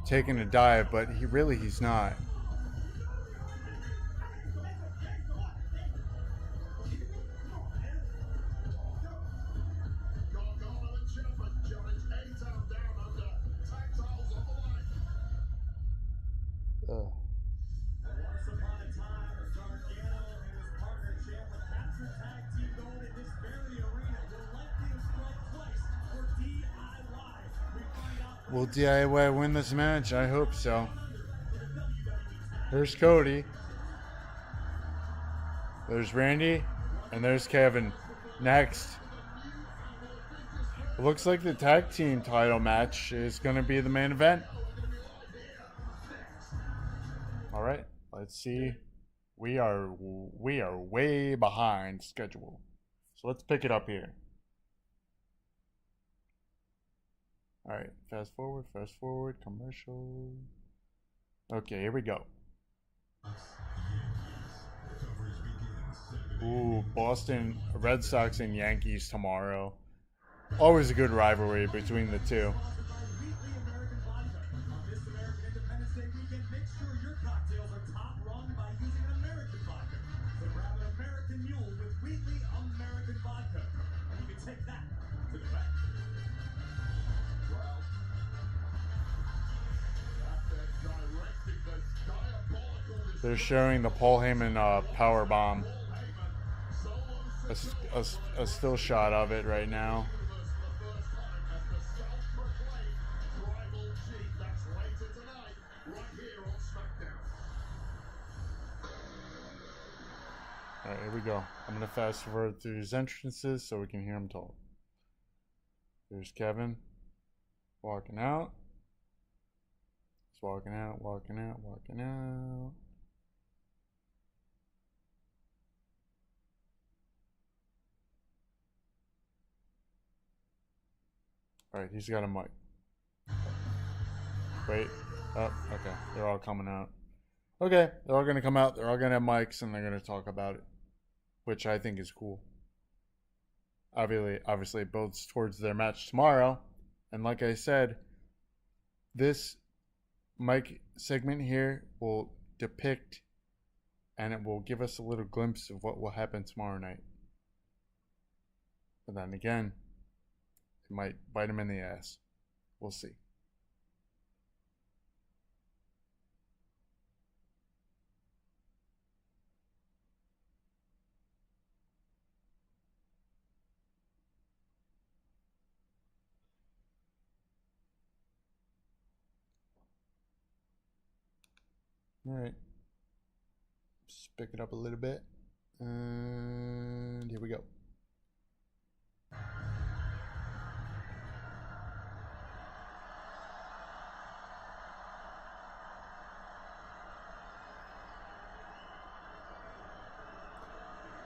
taking a dive, but he's not. Ugh. Once upon a time, Gargano and his partnership with captured tag team gold in this very arena will likely strike twice for DIY. We find out Will DIY win this match? I hope so. There's Cody. There's Randy. And there's Kevin. Next. It looks like the tag team title match is going to be the main event. All right, let's see. We are way behind schedule. So let's pick it up here. All right, fast forward, commercial. Okay, here we go. Ooh, Boston Red Sox and Yankees tomorrow. Always a good rivalry between the two. They're showing the Paul Heyman power bomb. A still shot of it right now. Alright, here we go. I'm going to fast forward through his entrances so we can hear him talk. There's Kevin walking out. He's walking out. Alright, he's got a mic. Wait. Oh, okay. They're all coming out. Okay, they're all going to come out. They're all going to have mics and they're going to talk about it, which I think is cool. obviously it builds towards their match tomorrow. And like I said, this mic segment here will depict and it will give us a little glimpse of what will happen tomorrow night. But then again, it might bite him in the ass. We'll see. All right. Just pick it up a little bit. And here we go.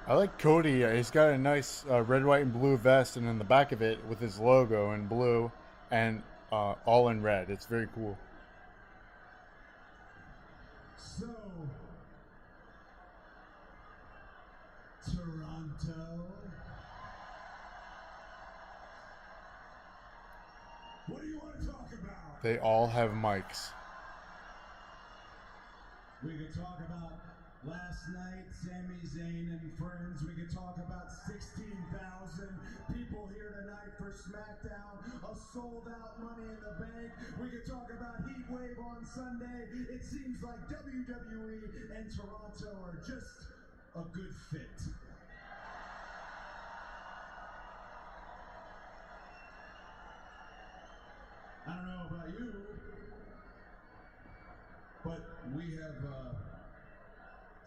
I like Cody. He's got a nice red, white, and blue vest, and in the back of it with his logo in blue and all in red. It's very cool. So, Toronto, what do you want to talk about? They all have mics. We could talk about last night, Sami Zayn and friends. We could talk about 16,000 people here tonight for Smackdown, a sold-out Money in the Bank. We could talk about Heat Wave on Sunday. It seems like WWE and Toronto are just a good fit. I don't know about you, but we have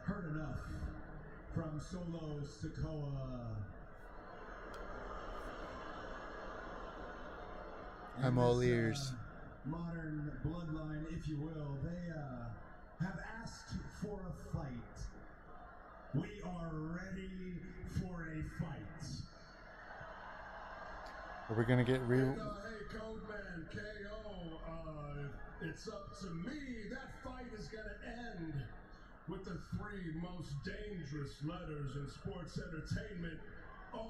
heard enough from Solo Sikoa. I'm all ears. Modern bloodline, if you will, they have asked for a fight. We are ready for a fight. Are we gonna get real? Hey, Codeman, KO. It's up to me. That fight is gonna end with the three most dangerous letters in sports entertainment: RKO.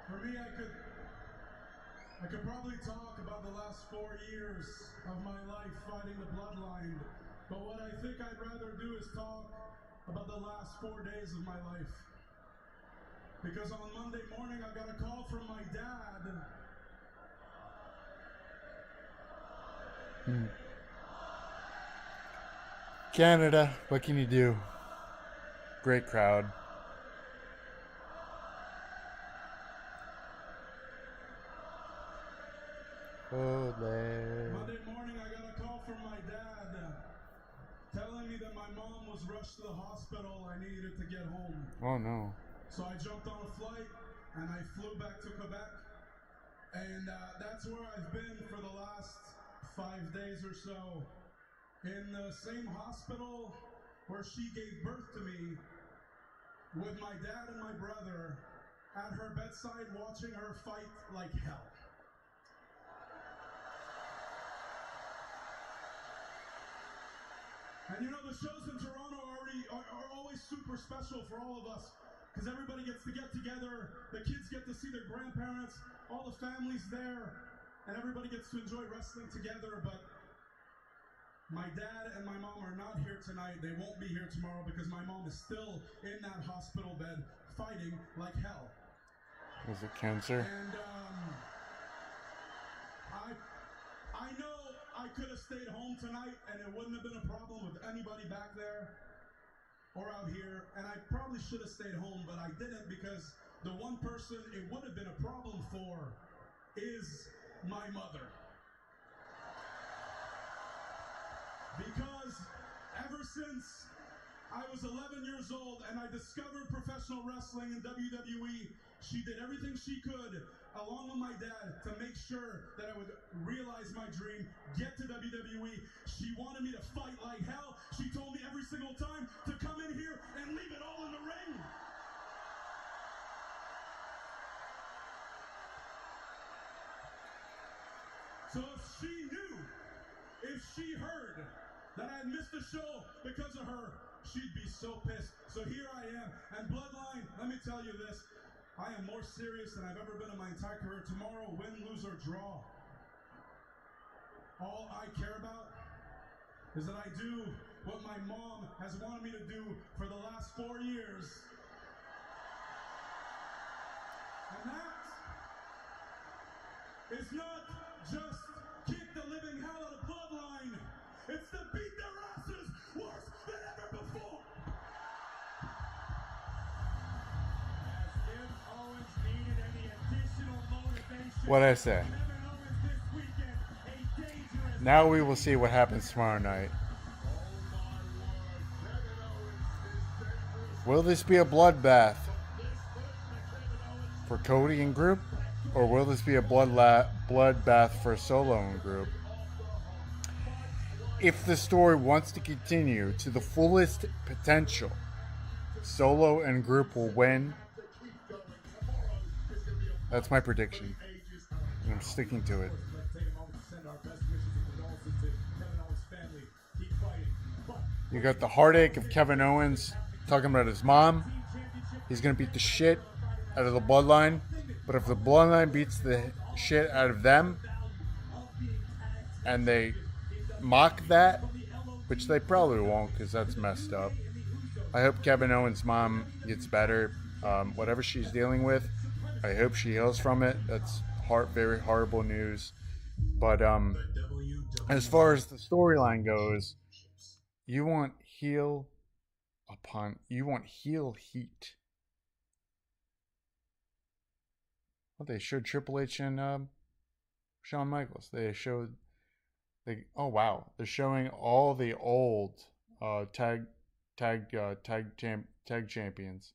For me, I could probably talk about the last 4 years of my life fighting the bloodline, but what I think I'd rather do is talk about the last 4 days of my life. Because on Monday morning, I got a call from my dad. Canada, what can you do? Great crowd. Oh, there. Monday morning, I got a call from my dad telling me that my mom was rushed to the hospital. I needed to get home. Oh, no. So I jumped on a flight and I flew back to Quebec. And that's where I've been for the last 5 days or so. In the same hospital where she gave birth to me, with my dad and my brother at her bedside watching her fight like hell. And you know, the shows in Toronto are always super special for all of us, because everybody gets to get together, the kids get to see their grandparents, all the families there, and everybody gets to enjoy wrestling together. But my dad and my mom are not here tonight. They won't be here tomorrow because my mom is still in that hospital bed fighting like hell. Was it cancer? And I know I could have stayed home tonight and it wouldn't have been a problem with anybody back there or out here. And I probably should have stayed home, but I didn't, because the one person it would have been a problem for is my mother. Because ever since I was 11 years old and I discovered professional wrestling in WWE, She did everything she could, along with my dad, to make sure that I would realize my dream, get to WWE. She wanted me to fight like hell. She told me every single time to come in here and leave it all in the ring. So if she knew, if she heard that I had missed the show because of her, she'd be so pissed. So here I am. And Bloodline, let me tell you this. I am more serious than I've ever been in my entire career. Tomorrow, win, lose, or draw. All I care about is that I do what my mom has wanted me to do for the last 4 years. And that is not just kick the living hell out of Bloodline. It's to beat their asses worse than ever before. As if Owens needed any additional motivation. What I say? Now we will see what happens tomorrow night. Will this be a bloodbath for Cody and group? Or will this be a bloodbath for Solo and group? If the story wants to continue to the fullest potential, Solo and group will win. That's my prediction. And I'm sticking to it. You got the heartache of Kevin Owens talking about his mom. He's going to beat the shit out of the Bloodline. But if the Bloodline beats the shit out of them and they mock that, which they probably won't because that's messed up. I hope Kevin Owens' mom gets better. Whatever she's dealing with, I hope she heals from it. That's very horrible news. But as far as the storyline goes, you want heel heat. Well, they showed Triple H and Shawn Michaels. They're showing all the old tag champions.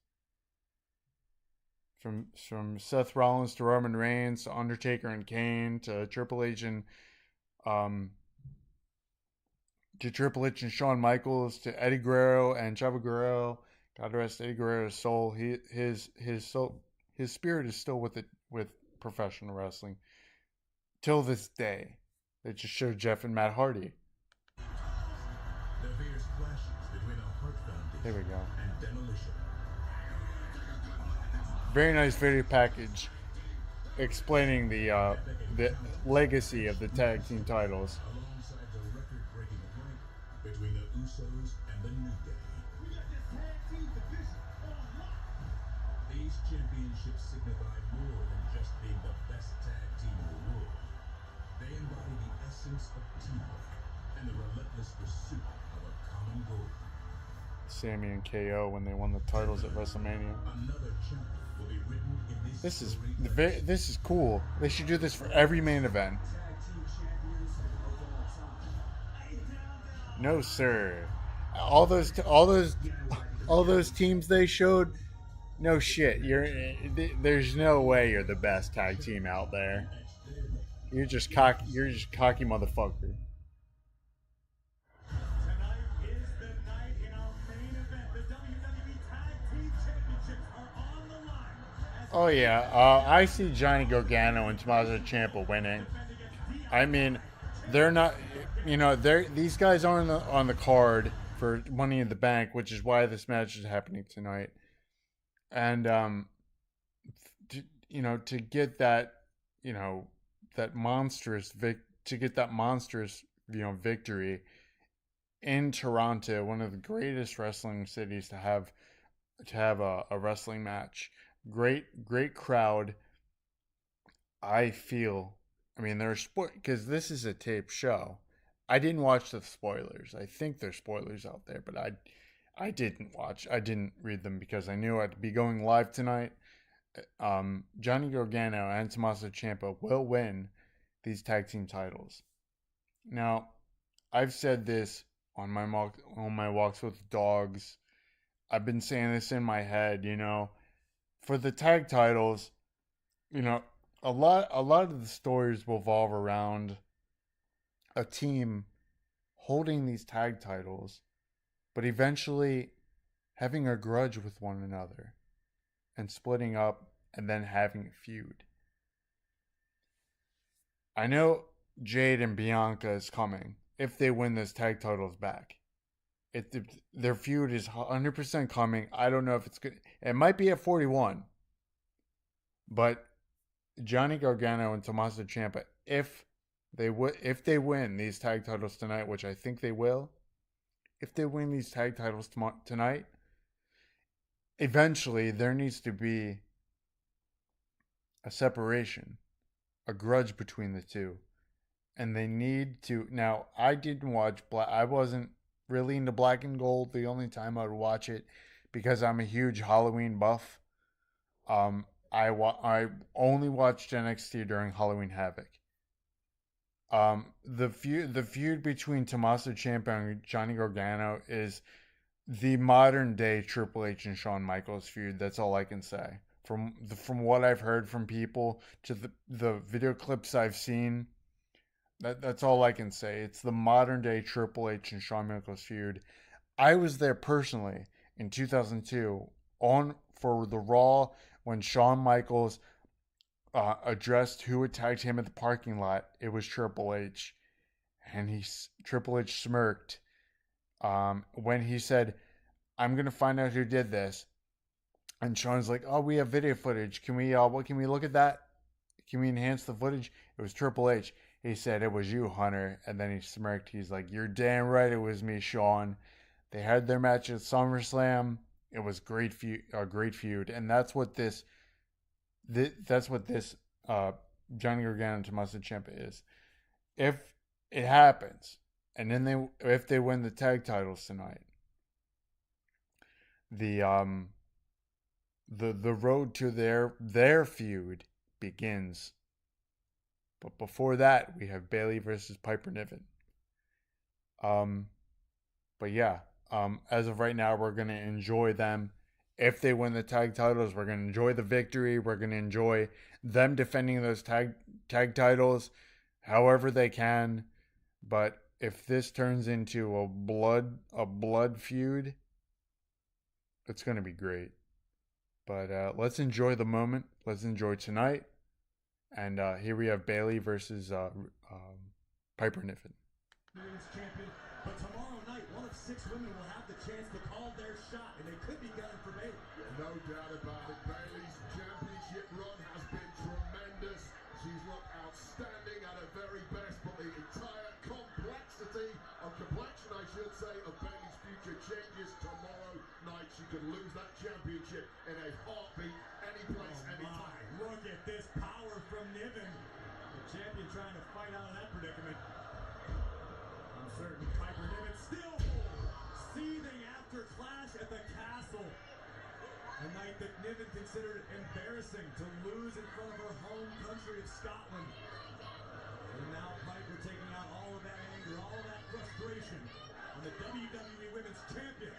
From Seth Rollins to Roman Reigns to Undertaker and Kane to Triple H and Shawn Michaels to Eddie Guerrero and Chavo Guerrero. God rest Eddie Guerrero's soul. His spirit is still with professional wrestling till this day. They just showed Jeff and Matt Hardy. There we go. Very nice video package explaining the legacy of the tag team titles. Alongside the record-breaking fight between the Usos and the New Day. We got the tag team division on lock. These championships signify more than just being the best tag team in the world. They embody the essence of teamwork and the relentless pursuit of a common goal. Sammy and KO when they won the titles at WrestleMania. Another chapter will be written in this This is cool. They should do this for every main event. No, sir. All those teams they showed. No shit. There's no way you're the best tag team out there. You're just cocky motherfucker. Oh yeah, I see Johnny Gargano and Tommaso Ciampa winning. I mean, they're not, these guys aren't on the card for Money in the Bank, which is why this match is happening tonight. And to get that, that monstrous victory in Toronto, one of the greatest wrestling cities to have a wrestling match. Great crowd. There's because this is a taped show. I didn't watch the spoilers. I think there's spoilers out there, but I didn't read them because I knew I'd be going live tonight. Johnny Gargano and Tommaso Ciampa will win these tag team titles. Now, I've said this on my walks with dogs. I've been saying this in my head, for the tag titles, you know, a lot of the stories revolve around a team holding these tag titles, but eventually having a grudge with one another and splitting up and then having a feud. I know Jade and Bianca is coming if they win this tag titles back. Their feud is 100% coming. I don't know if it's good. It might be at 41. But Johnny Gargano and Tommaso Ciampa, if they win these tag titles tonight, which I think they will, if they win these tag titles tonight, eventually there needs to be a separation, a grudge between the two. And they need to. Now, I didn't watch I wasn't really into Black and Gold. The only time I would watch it, because I'm a huge Halloween buff. I only watched NXT during Halloween Havoc. The feud between Tommaso Ciampa and Johnny Gargano is the modern day Triple H and Shawn Michaels feud. That's all I can say. From what I've heard from people to the video clips I've seen, that's all I can say. It's the modern day Triple H and Shawn Michaels feud. I was there personally in 2002 for the Raw when Shawn Michaels addressed who attacked him at the parking lot. It was Triple H, and Triple H smirked when he said, "I'm gonna find out who did this." And Shawn's like, "Oh, we have video footage. Can we look at that? Can we enhance the footage?" It was Triple H. He said, "It was you, Hunter." And then he smirked. He's like, "You're damn right it was me, Shawn." They had their match at SummerSlam. It was a great feud. And that's what this Johnny Gargano and Tommaso Ciampa is. If it happens, and then if they win the tag titles tonight, the road to their feud begins. But before that, we have Bayley versus Piper Niven. But yeah, as of right now, we're gonna enjoy them. If they win the tag titles, we're gonna enjoy the victory. We're gonna enjoy them defending those tag titles, however they can. But if this turns into a blood feud, it's gonna be great. But let's enjoy the moment. Let's enjoy tonight. And here we have Bayley versus Piper Niven. Champion, but tomorrow night, one of 6 women will have the chance to call their shot, and they could be gunning for Bayley. No doubt about it. Bayley's championship run has been tremendous. She's looked outstanding at her very best, but the entire complexity of complexion, I should say, of Bayley's future changes tomorrow night. She could lose that championship in a heartbeat, any place, anytime. Look at this power from Niven. The champion trying to fight out of that predicament. I'm certain Piper Niven still seething after clash at the castle. A night that Niven considered embarrassing to lose in front of her home country of Scotland. And now Piper taking out all of that anger, all of that frustration on the WWE Women's Champion.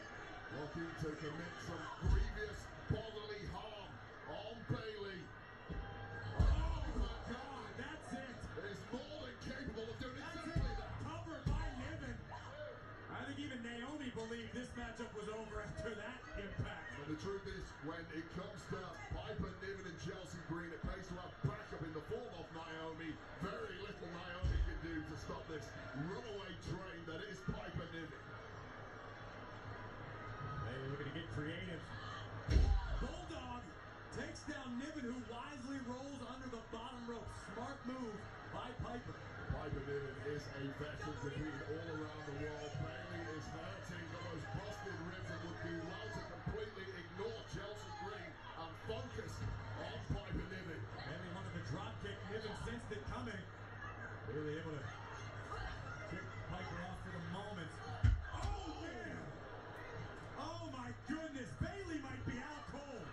Looking to commit some grievous bodily harm on Bayley. Oh my God, that's it. Is more than capable of doing exactly that. Covered by Niven. I think even Naomi believed this matchup was over after that impact. And the truth is, when it comes to Piper Niven and Chelsea Green, it pays to have backup in the form of Naomi. Very little Naomi can do to stop this runaway train that is Piper Niven. Hey, looking to get creative. Bulldog takes down Niven, who wisely rolls under the bottom rope. Smart move by Piper. Piper Niven is a veteran competing all around the world. Bayley is hurting the most busted ribs and would do well to completely ignore Chelsea Green and focus on Piper Niven. Bayley wanted the drop kick. Niven sensed it coming. Bayley able to kick Piper off for the moment. Oh, man! Oh, my goodness. Bayley might be out cold.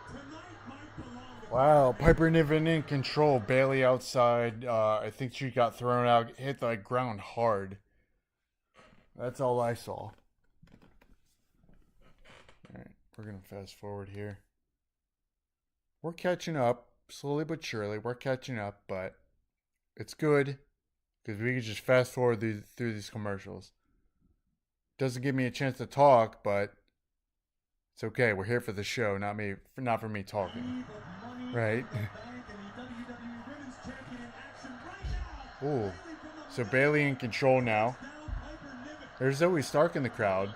Tonight might belong to Wow, Piper Niven in control. Bayley outside. I think she got thrown out, hit the ground hard. That's all I saw. Alright, we're going to fast forward here. we're catching up slowly but surely. We're catching up, but it's good because we can just fast forward through these commercials. Doesn't give me a chance to talk, but it's okay. We're here for the show, not for me talking. Right? Ooh. So Bayley in control now. There's Zoe Stark in the crowd.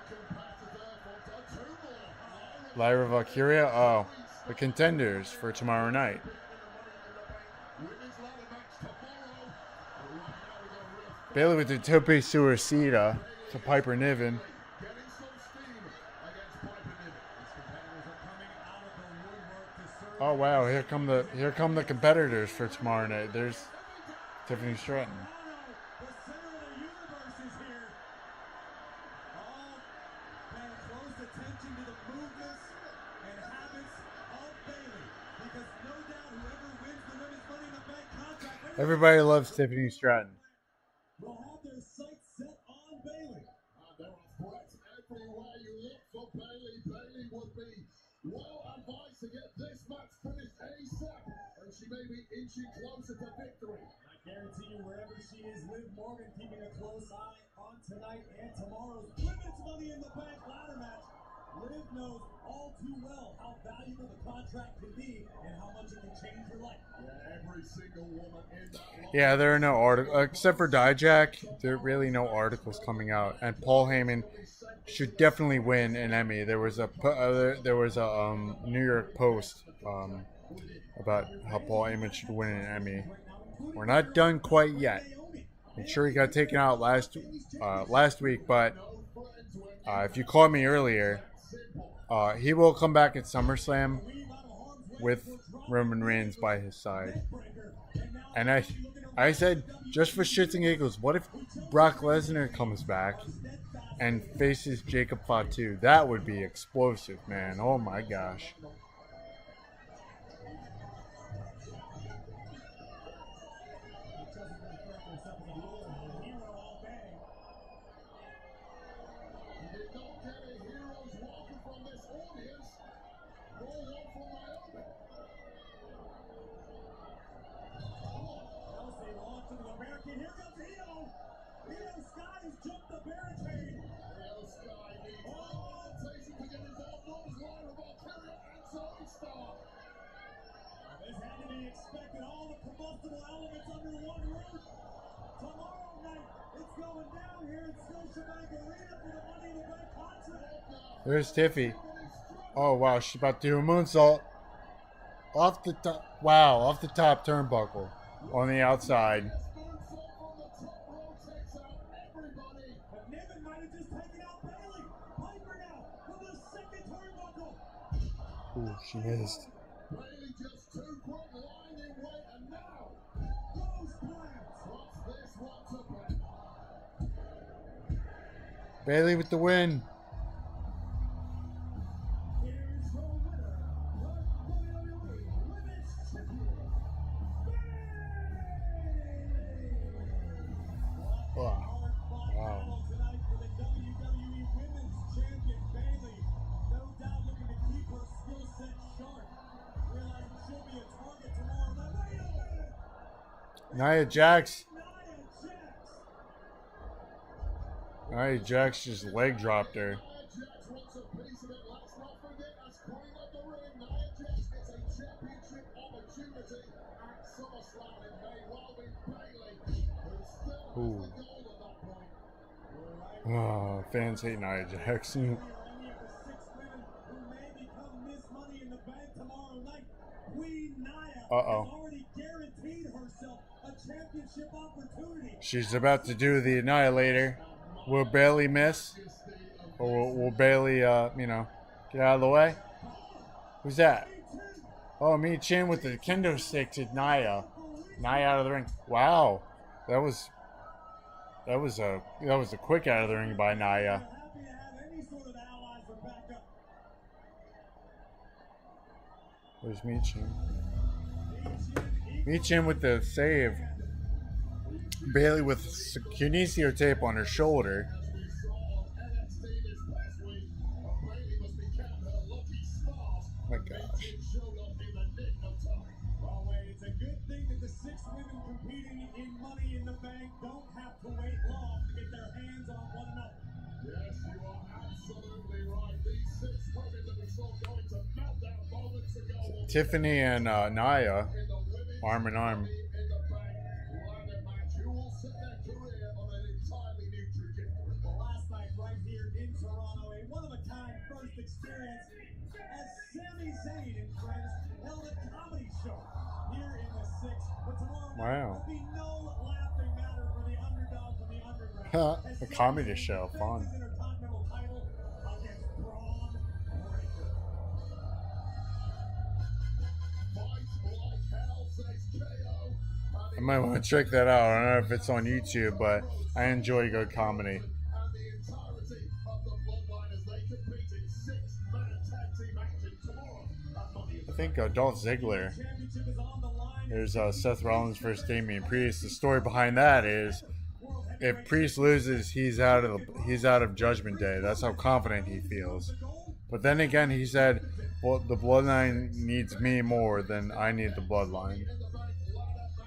Lyra Valkyria. Oh, the contenders for tomorrow night. Bayley with the tope suicida to Piper Niven. Oh wow, here come the competitors for tomorrow night. There's Tiffany Stratton. Everybody loves Tiffany Stratton. Will have their sights set on Bayley. There are threats everywhere you look for Bayley. Bayley would be well advised to get this match finished ASAP, and she may be inching closer to victory. I guarantee you, wherever she is, Liv Morgan keeping a close eye on tonight and tomorrow's Women's Money in the Bank ladder match. Liv knows all too well how valuable the contract can be and how much it can change your life. Yeah, every single woman in that. Yeah, there are no articles except for Dijak. There are really no articles coming out, and Paul Heyman should definitely win an Emmy. There was a New York Post about how Paul Heyman should win an Emmy. We're not done quite yet. I'm sure he got taken out last week, but if you called me earlier, he will come back at SummerSlam with Roman Reigns by his side. And I said, just for shits and giggles, what if Brock Lesnar comes back and faces Jacob Fatu? That would be explosive, man. Oh my gosh. Elements under one roof. Tomorrow night, it's going down here at Scotiabank Arena for the Money in the Bank contract. There's Tiffy. Oh wow, she's about to do a moonsault off the top. Wow, off the top turnbuckle on the outside. But Niven might have just taken out Bayley. Piper now from the second turnbuckle. Ooh, she missed. Bayley just too quick, lying in wait, and now Rhodes plans. What's this one to bet? Bayley with the win. Here's your winner, the WWE Women's Champion, Bayley. Wow. Battle tonight for the WWE Women's Champion Bayley. No doubt looking to keep her skill set sharp. Realizing she'll be a target tomorrow night. Wait a minute! Nia Jax. Nia Jax. Nia Jax just leg dropped her. Nia Jax wants a piece of it. Let's not forget, as queen of the ring, Nia Jax gets a championship opportunity at SummerSlam. It may well be Bayley, who still has the gold at that point. Oh, fans hate Nia Jax. Any of the 6 women who may become Miss Money in the Bank tomorrow night, Queen Nia has already guaranteed herself a championship opportunity. She's about to do the Annihilator. Will Bayley miss? Or will Bayley, get out of the way? Who's that? Oh, Mi Chin with the kendo stick to Nia. Nia out of the ring. Wow, that was a quick out of the ring by Nia. Happy to have any sort of allies for backup. Where's Mi Chin? Mi Chin with the save. Bayley with kinesio tape on her shoulder. My gosh. competing in Money in the Bank don't have to wait long to get their hands on one another. Yes, you are absolutely right. These 6 women that we saw going to Smackdown moments ago. Tiffany and Nia, In the women's arm in arm. Money in the Bank ladder match, who will set their career on an entirely new trajectory. Well, last night right here in Toronto, a one-of-a-kind first experience as Sami Zayn and friends held a comedy show here in the 6. But tomorrow night Wow. will be no laughing matter for the underdog from the underground. As A Sami comedy Zayn show, defends fun. his Intercontinental title against Braun Breaker. Fight like hell, says KO. I might want to check that out. I don't know if it's on YouTube, but I enjoy good comedy. And the entirety of the bloodline as they compete in 6-man tag team action tomorrow at Money in the I think Dolph Ziggler. Championship is on the line. There's Seth Rollins versus Damian Priest. The story behind that is, if Priest loses, he's out of Judgment Day. That's how confident he feels. But then again, he said, "Well, the Bloodline needs me more than I need the Bloodline."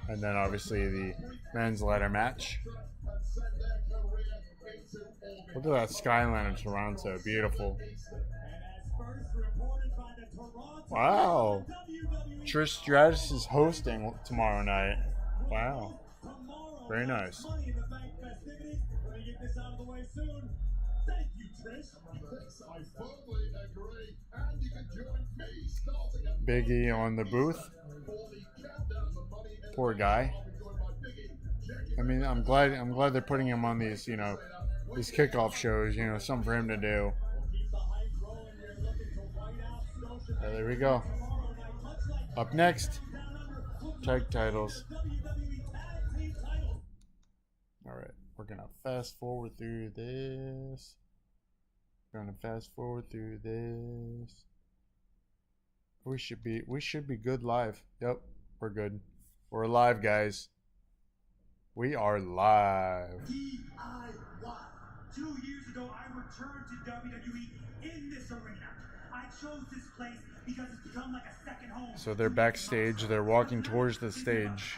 And then obviously the men's ladder match. Look at that skyline of Toronto, beautiful. Wow. Trish Stratus is hosting tomorrow night. Wow. Very nice. Money in the Bank festivities. Let me get this out of the way soon. Thank you, Trish. Yes, I firmly agree. And you can join me starting at Biggie on the booth. for the countdown to Money in the Poor Bank. guy. I'll be joined by Biggie, Jackie, I mean, I'm glad they're putting him on these, these kickoff shows, something for him to do. Keep the hype rolling. We're looking to white out Scotiabank There we go. tomorrow night, much like Up next, down under tag titles. WWE Tag Team titles. All right, we're gonna fast forward through this. We should be good live. Yep, we're good. We're live, guys. We are live. DIY. 2 years ago, I returned to WWE in this arena. I chose this place because it's become like a second home. So they're backstage. They're walking towards the stage.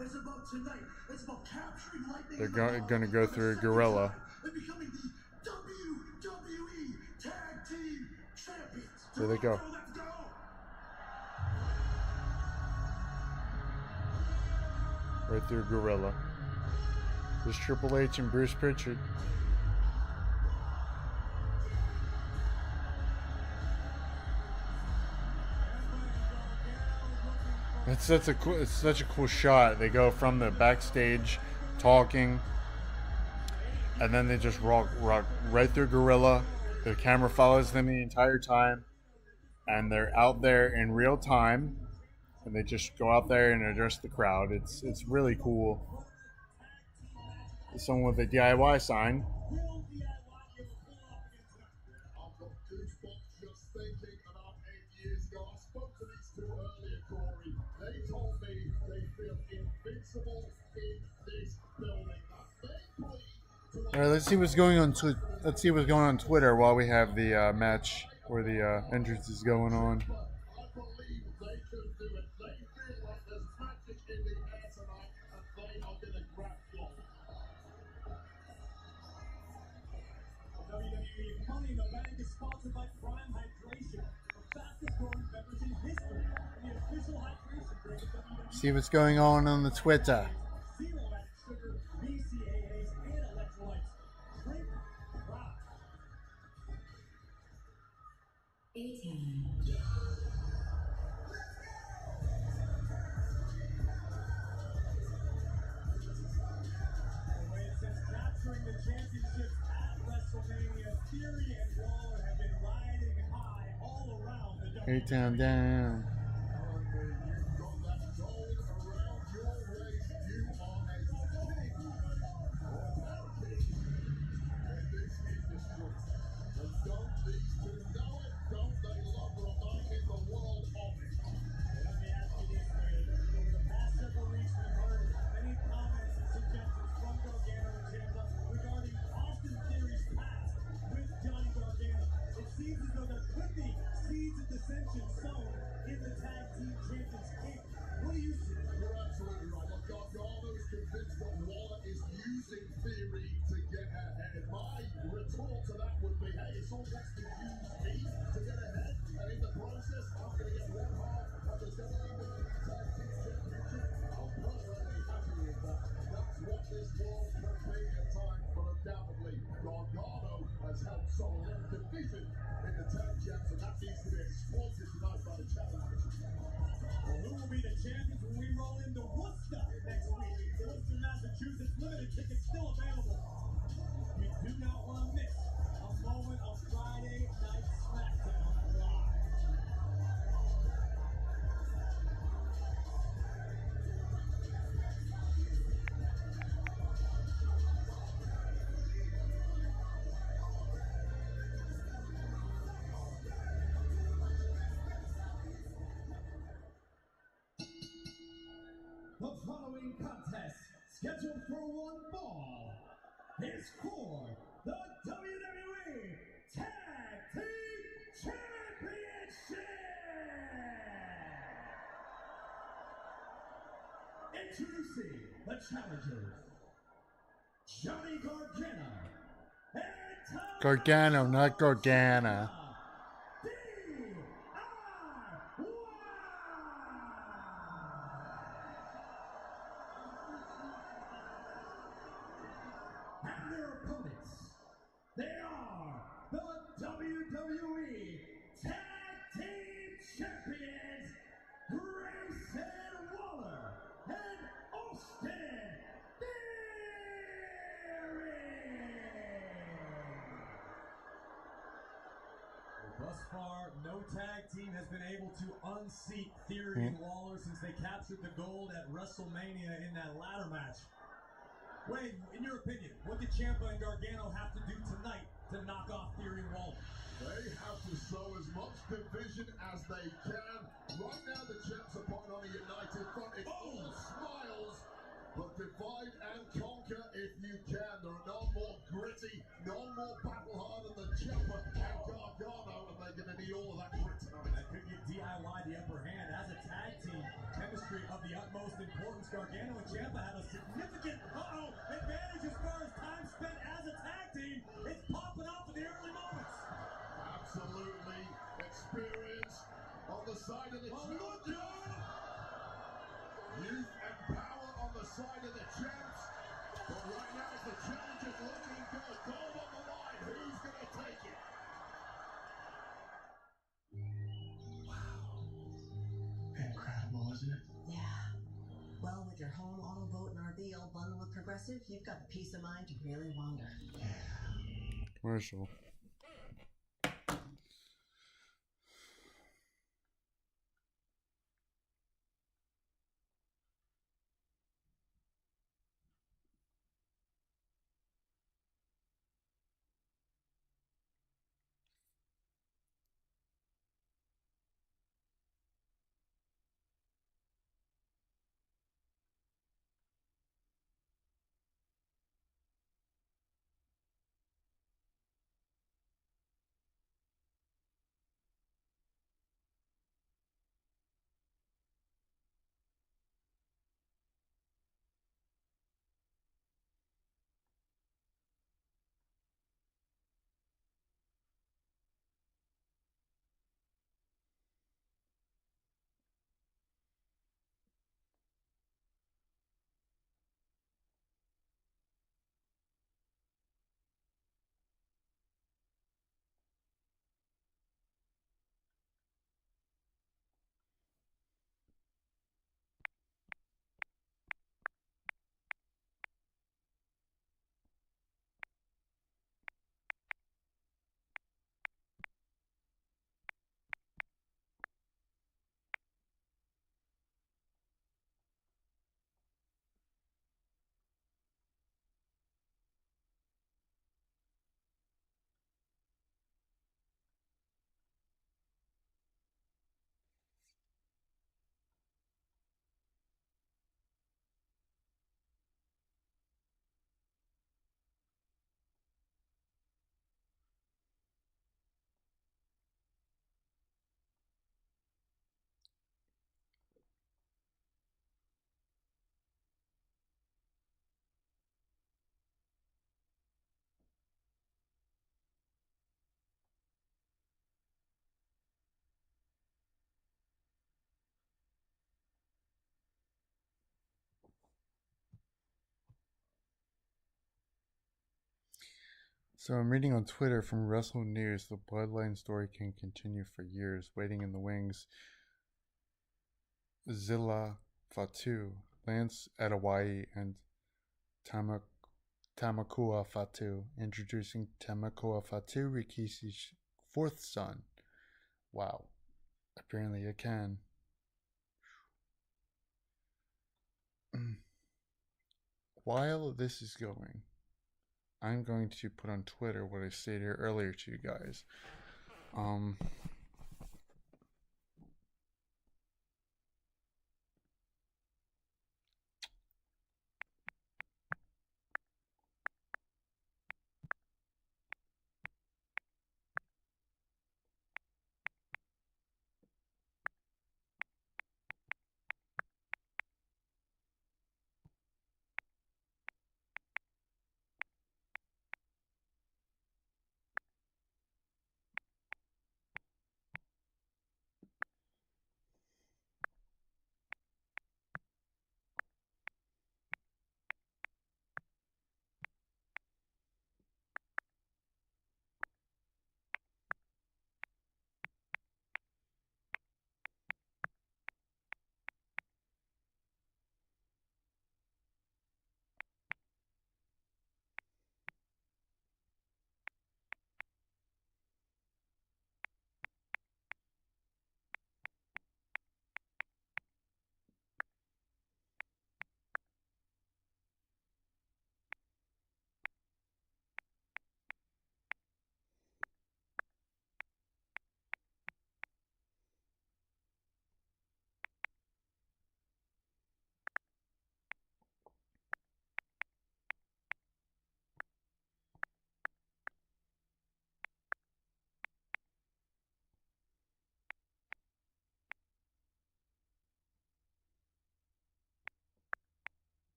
It's about tonight. It's about capturing lightning. They're gonna go through Gorilla. And becoming the WWE Tag Team Champions. There they go. Let's go. Right through Gorilla. There's Triple H and Bruce Pritchard. It's such a cool shot. They go from the backstage talking, and then they just walk right through Gorilla. The camera follows them the entire time, and they're out there in real time, and they just go out there and address the crowd. It's really cool. Someone with a DIY sign. I've got goosebumps just thinking about 8 years ago. I spoke to these two earlier, Corey. They told me they feel invincible in this building. All right, let's see what's going on. Let's see what's going on Twitter while we have the match or the entrance is going on. I believe they could do it. They feel like there's magic in the air tonight, and they are going to grab gold. WWE Money in the Bank is sponsored by Prime Hydration, the fastest growing beverage in history, and the official hydration drink of WWE. See what's going on the Twitter. Zero added sugar, BCAAs, and electrolytes. Drink rock. The way it says capturing the championships at WrestleMania, Theory and Waller have been riding high all around the WWE. A-Town down. You've got that gold around your waist. You are a king or a king in this industry. And don't these two know it? Don't they love reminding the world of it? Let me ask you this, Wade. Over the past several weeks, we've heard many comments and suggestions from Gargano and Ciampa regarding Austin Theory's past with Johnny Gargano. It seems as though there could be seeds of dissension sown in the following contest, scheduled for one fall, is for the WWE Tag Team Championship! Introducing the challengers, Johnny Gargano and Gargano, not Gargana. And their opponents, they are the WWE Tag Team Champions, Grayson Waller and Austin Theory. Thus far, no tag team has been able to unseat Theory and Waller since they captured the gold at WrestleMania in that ladder match. Wayne, in your opinion, what did Ciampa and Gargano have to do tonight to knock off Theory and Waller? They have to sow as much division as they can. Right now, the champs are putting on a united front. It's all smiles, but divide and conquer if you can. There are none more gritty, none more battle-hardened than Ciampa and Gargano, and they're going to need all of that grit tonight. That could give DIY the upper hand as a tag team. Chemistry of the utmost importance. Gargano and Ciampa have a significant advantage as far as time spent as a tag team. It's popping off in the early moments. Absolutely. Experience on the side of the champs. Youth and power on the side of the champs. But right now, as the challenge is looking good, gold on the line. Who's going to take it? Incredible, isn't it? Yeah. Well, with your home, auto, boat, and RV all bundled with Progressive, you've got the peace of mind to really wander. Commercial. So I'm reading on Twitter from Wrestle News, the Bloodline story can continue for years. Waiting in the wings, Zilla Fatu, Lance Adewale, and Tamakua Fatu. Introducing Tamakua Fatu, Rikishi's fourth son. Wow. Apparently it can. While this is going, I'm going to put on Twitter what I stated earlier to you guys.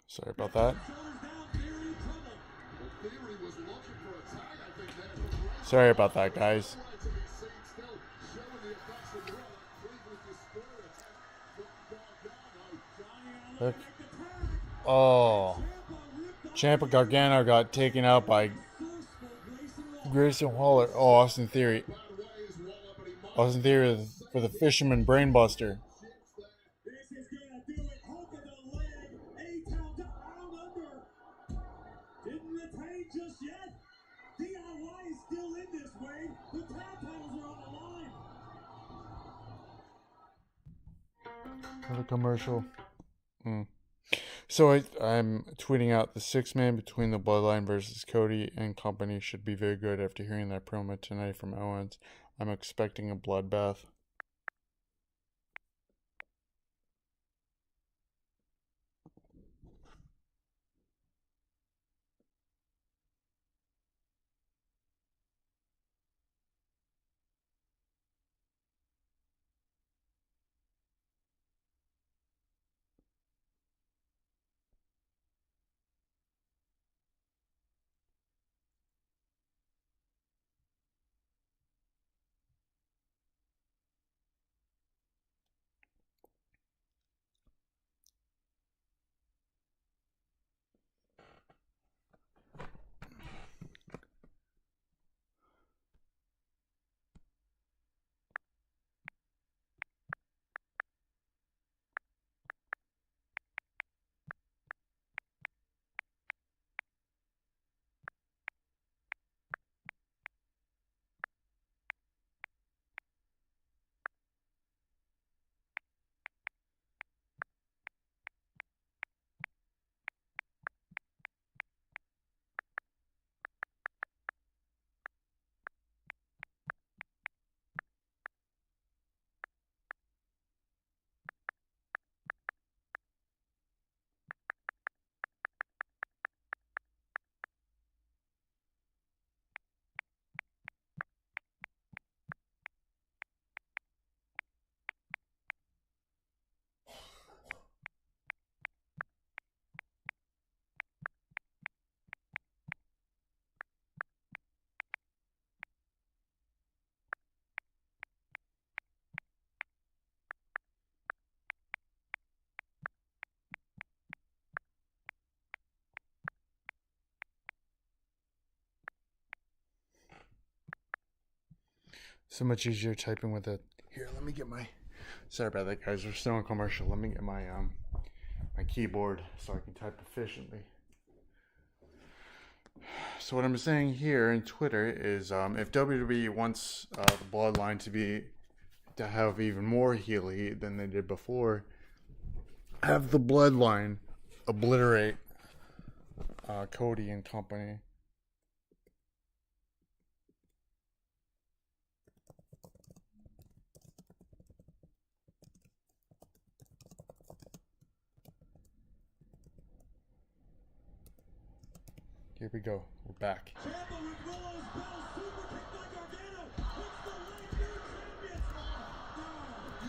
Sorry about that. Sorry about that, guys. Look. Oh. Ciampa Gargano got taken out by Grayson Waller. Oh, Austin Theory. Austin Theory for the Fisherman Brainbuster. This is gonna do it. Hook of the leg. A-Town down under. Didn't retain just yet. DIY is still in this, Wade. The tag titles are on the line. For the commercial. So I'm tweeting out the 6-man between the Bloodline versus Cody and company should be very good after hearing that promo tonight from Owens. I'm expecting a bloodbath. So much easier typing with it. Here, let me get my... Sorry about that, guys. We're still on commercial. Let me get my my keyboard so I can type efficiently. So what I'm saying here in Twitter is if WWE wants the Bloodline to have even more heel heat than they did before, have the Bloodline obliterate Cody and company. Here we go. We're back. Ciampa with Willow's bell, super kick by Gargano. Puts the leg new champion.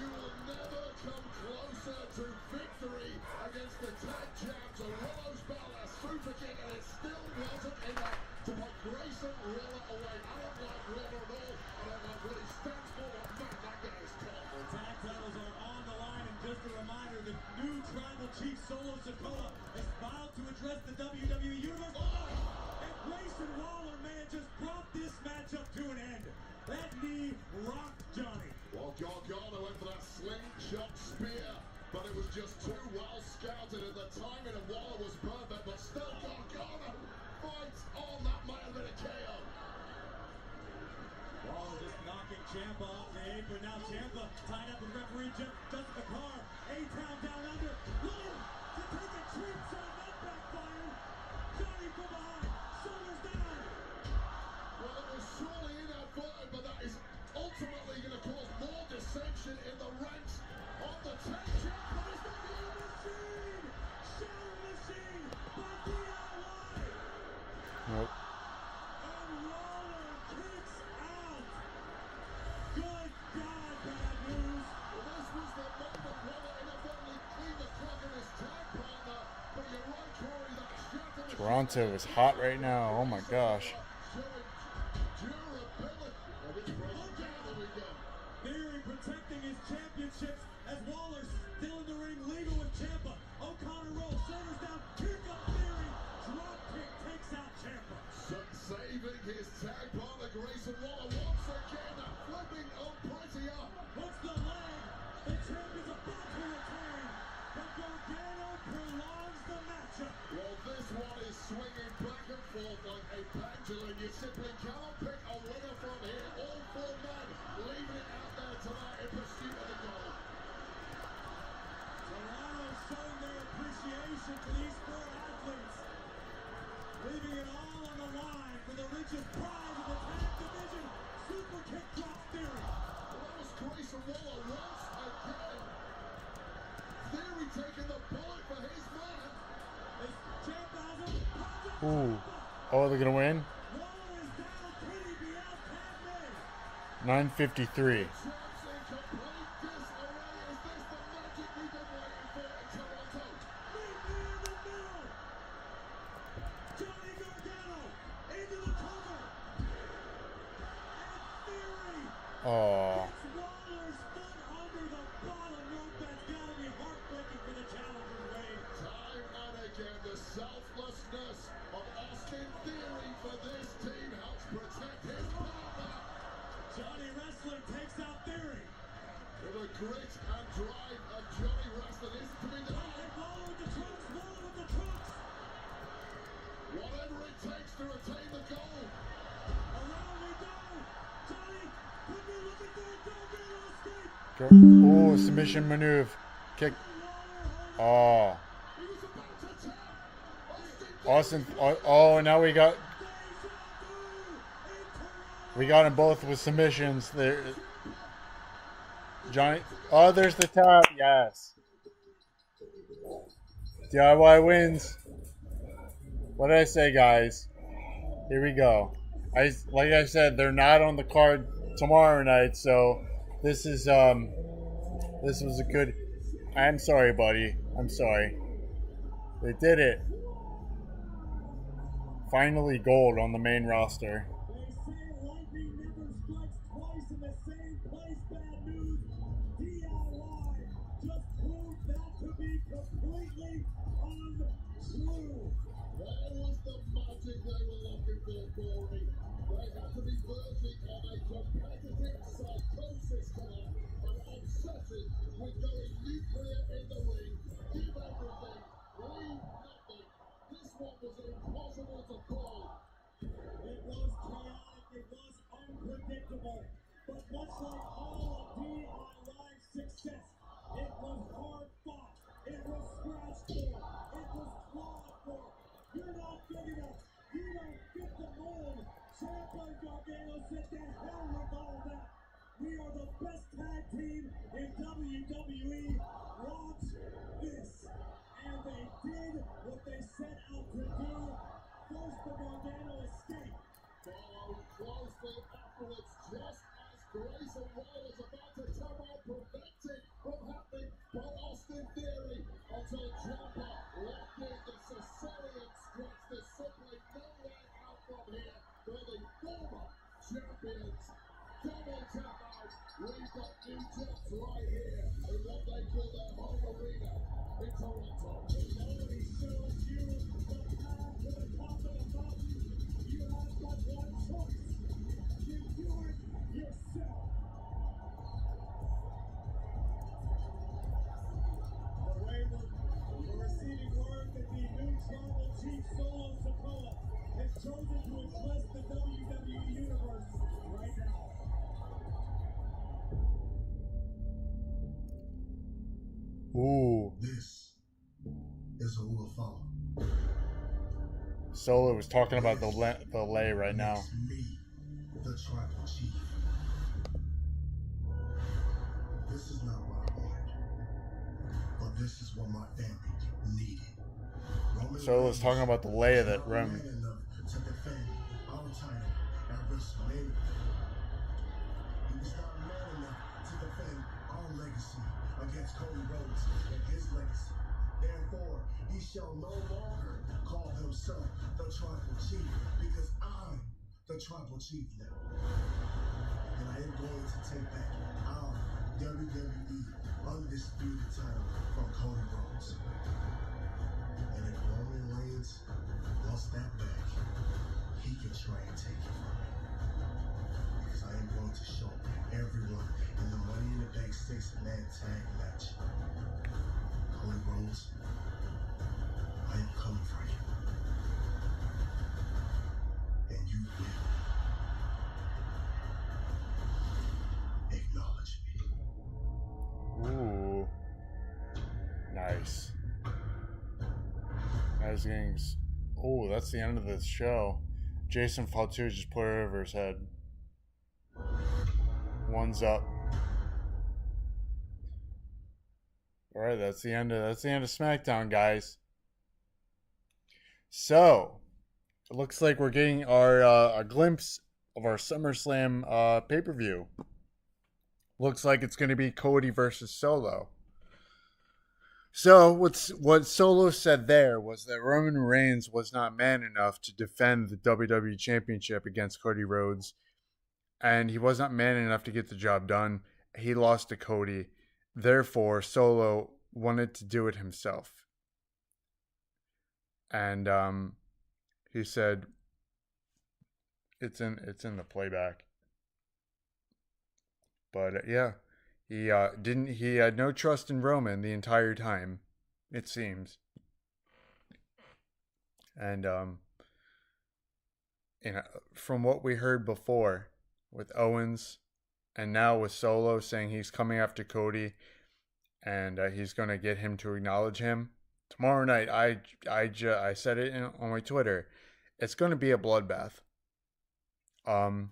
You will never come closer to victory against the tag champs. A Willow's bell, a super kick, and it still wasn't enough to put Grayson Waller away. I don't like Waller at all. I don't like what he stands for. Oh, man, that guy is tough. The tag titles are on the line, and just a reminder, the new tribal chief Solo Sikoa has vowed to address the WWE Universe. And Grayson Waller may have just brought this matchup to an end. That knee rocked Johnny. Well, Gargano went for that slingshot spear, but it was just too well scouted, and the timing of Waller was perfect, but still Gargano fights on. That might have been a KO. Waller just knocking Ciampa off the apron. Now Ciampa tied up with referee Jessica Carr. A-Town down under. Williams to take a cheap shot. That backfired. Johnny from behind. Shoulders down. Well, it was surely inadvertent, but that is ultimately going to cause more dissension in the ranks of the tag champ. But it's not the Machine. Shadow Machine by DIY. Nope. And Waller kicks out. Good God, bad news. Well, this was the moment Waller inadvertently cleaned the clock of his tag partner, but you're right, Toronto is hot right now. Oh my gosh. Theory protecting his championships as Waller still in the ring, legal with Ciampa. O'Connor rolls, shoulders down. Here comes Theory. Drop kick takes out Ciampa. Saving his tag partner Grayson Waller once again, flipping up pretty up. What's the leg? The champ is about to return, but Gargano prolongs the matchup. Well, this one is swinging back and forth like a pendulum. You simply cannot pick a winner from here. All four men leaving it out there tonight in pursuit of the goal. Toronto showing their appreciation for these four athletes, leaving it all on the line for the richest prize of the tag division. Super kick drop Theory. Well, that was Grayson Waller once again. Theory taking the bullet for his man. As Ciampa has him. Ooh. Oh, they're gonna win? Waller is down. Cody beyond tag made. 9:53. Champs in complete disarray. Is this the magic we've been waiting for in Toronto? Meet me in the middle. Johnny Gargano into the cover. And Theory Oh. gets Waller's foot under the bottom rope. That's gotta be heartbreaking for the challenger, Wade. Time and again, the selflessness of Austin Theory for this team helps protect his partner. Johnny Wrestler takes out Theory. With the grit and drive of Johnny Wrestler isn't to be denied. And Waller with the trunks, Waller with the trunks. Whatever it takes to retain the goal. Around we go. Johnny could be looking for a Gargano escape. Oh, submission maneuver. Kick. Oh. He was about to tap. Austin. Oh, now we got them both with submissions. There. Johnny. Oh, there's the tap. Yes. DIY wins. What did I say, guys? Here we go. Like I said, they're not on the card tomorrow night, so this was a good. I'm sorry, buddy. I'm sorry. They did it. Finally, gold on the main roster. They say lightning never strikes twice in the same place. Bad news. DIY just proved that to be completely untrue. Where was the magic they were looking for, Corey? They had to be verging on a competitive psychosis tonight, an obsession with going nuclear in the ring, give everything, leave nothing. This one was impossible to call. It was chaotic, it was unpredictable, but much like all of DIY's success, it was hard fought, it was scratched for, it was clawed for. You're not big enough, you don't fit the mold. Ciampa and Gargano said to hell with all that. We are the best tag team in WWE. Watch this. And they did what they set out to do. First, the Gargano escape. Followed closely afterwards, just as Grayson Waller was about to come out, prevented from happening by Austin Theory until Ciampa locked in the Sicilian stretch. There's simply no way out from here for the former champions. Double tap out. We've got new jobs right here in what they call their home arena in Toronto. Nobody shows you the path to the top of the mountain. You have but one choice. You do it yourself. The way we're receiving word that the new tribal chief Solo Sikoa has chosen to address the WWE Universe right now. Ooh. This is who will follow. Solo was talking about the lay right now. Makes me the tribal chief. This is not what I wanted, but this is what my family needed. Solo's talking about the lay that Roman. Man enough to defend our title at WrestleMania. He was not man enough to defend our legacy against Cody Rhodes and his legacy. Therefore, he shall no longer call himself the tribal chief, because I'm the tribal chief now. And I am going to take back our WWE undisputed title from Cody Rhodes. And if Roman Reigns wants that back, he can try and take it from me. Because I am going to show everyone in the Money in the Bank 6-man tag match, Cody Rhodes, I am coming for you. And you will acknowledge me. Ooh. Nice. Guys getting... Oh, that's the end of this show. Jason Fatu just put it over his head. One's up. Alright, that's the end of SmackDown, guys. So, it looks like we're getting our a glimpse of our SummerSlam pay-per-view. Looks like it's going to be Cody versus Solo. So, what Solo said there was that Roman Reigns was not man enough to defend the WWE Championship against Cody Rhodes, and he was not man enough to get the job done. He lost to Cody. Therefore, Solo wanted to do it himself. And he said, it's in the playback. But yeah, he had no trust in Roman the entire time, it seems. And from what we heard before with Owens, and now with Solo saying he's coming after Cody, and he's going to get him to acknowledge him. Tomorrow night, I said it on my Twitter, it's going to be a bloodbath. But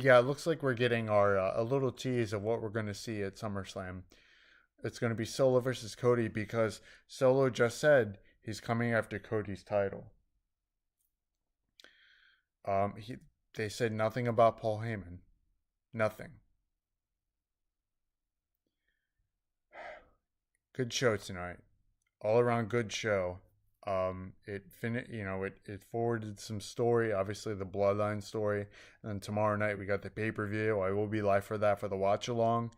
yeah, it looks like we're getting our a little tease of what we're going to see at SummerSlam. It's going to be Solo versus Cody because Solo just said he's coming after Cody's title. They said nothing about Paul Heyman. Nothing. Good show tonight. All around good show. It forwarded some story, obviously the Bloodline story, and then tomorrow night we got the pay-per-view. I will be live for that for the watch along.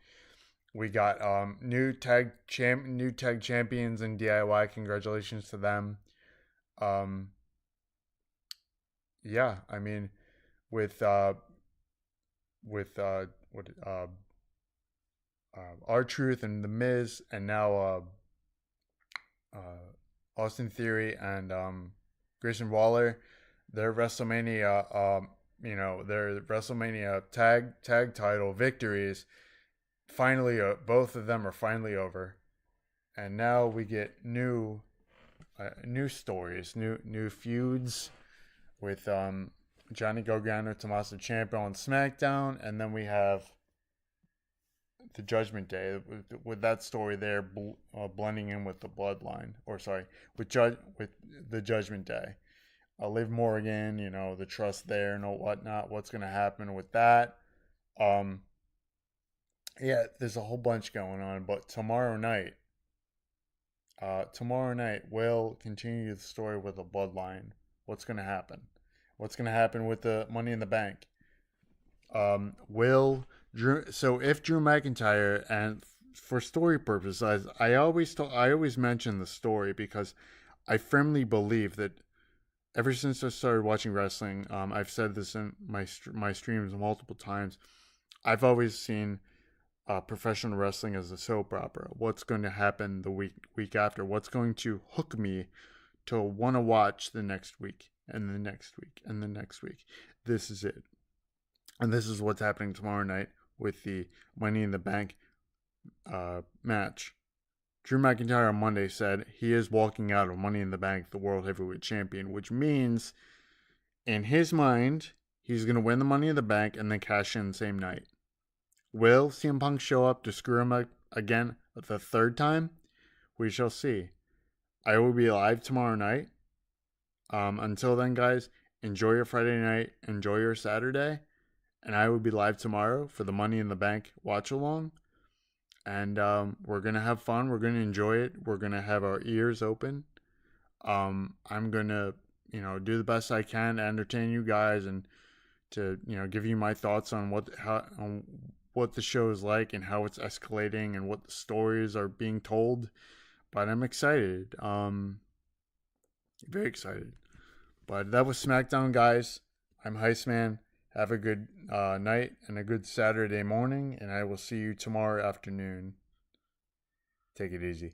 We got new tag champions in DIY. Congratulations to them. Yeah, I mean, with R-Truth and The Miz, and now Austin Theory and Grayson Waller, their WrestleMania, their WrestleMania tag title victories, finally, both of them are finally over, and now we get new stories, new feuds with Johnny Gargano, Tommaso Ciampa on SmackDown, and then we have the Judgment Day with that story there blending in with the Bloodline, with the Judgment Day. Liv Morgan, the trust there and whatnot. What's going to happen with that? Yeah, there's a whole bunch going on. But tomorrow night we'll continue the story with the Bloodline. What's going to happen? What's going to happen with the Money in the Bank? So if Drew McIntyre, and for story purposes, I always mention the story because I firmly believe that ever since I started watching wrestling, I've said this in my streams multiple times. I've always seen professional wrestling as a soap opera. What's going to happen the week after? What's going to hook me to want to watch the next week and the next week and the next week? This is it. And this is what's happening tomorrow night with the Money in the Bank match. Drew McIntyre on Monday said he is walking out of Money in the Bank, the World Heavyweight Champion, which means, in his mind, he's going to win the Money in the Bank and then cash in the same night. Will CM Punk show up to screw him again the third time? We shall see. I will be live tomorrow night. Until then, guys, enjoy your Friday night. Enjoy your Saturday. And I will be live tomorrow for the Money in the Bank watch along. And we're going to have fun. We're going to enjoy it. We're going to have our ears open. I'm going to, do the best I can to entertain you guys and to, give you my thoughts on what the show is like and how it's escalating and what the stories are being told. But I'm excited. Very excited. But that was SmackDown, guys. I'm Hei5man. Have a good night and a good Saturday morning, and I will see you tomorrow afternoon. Take it easy.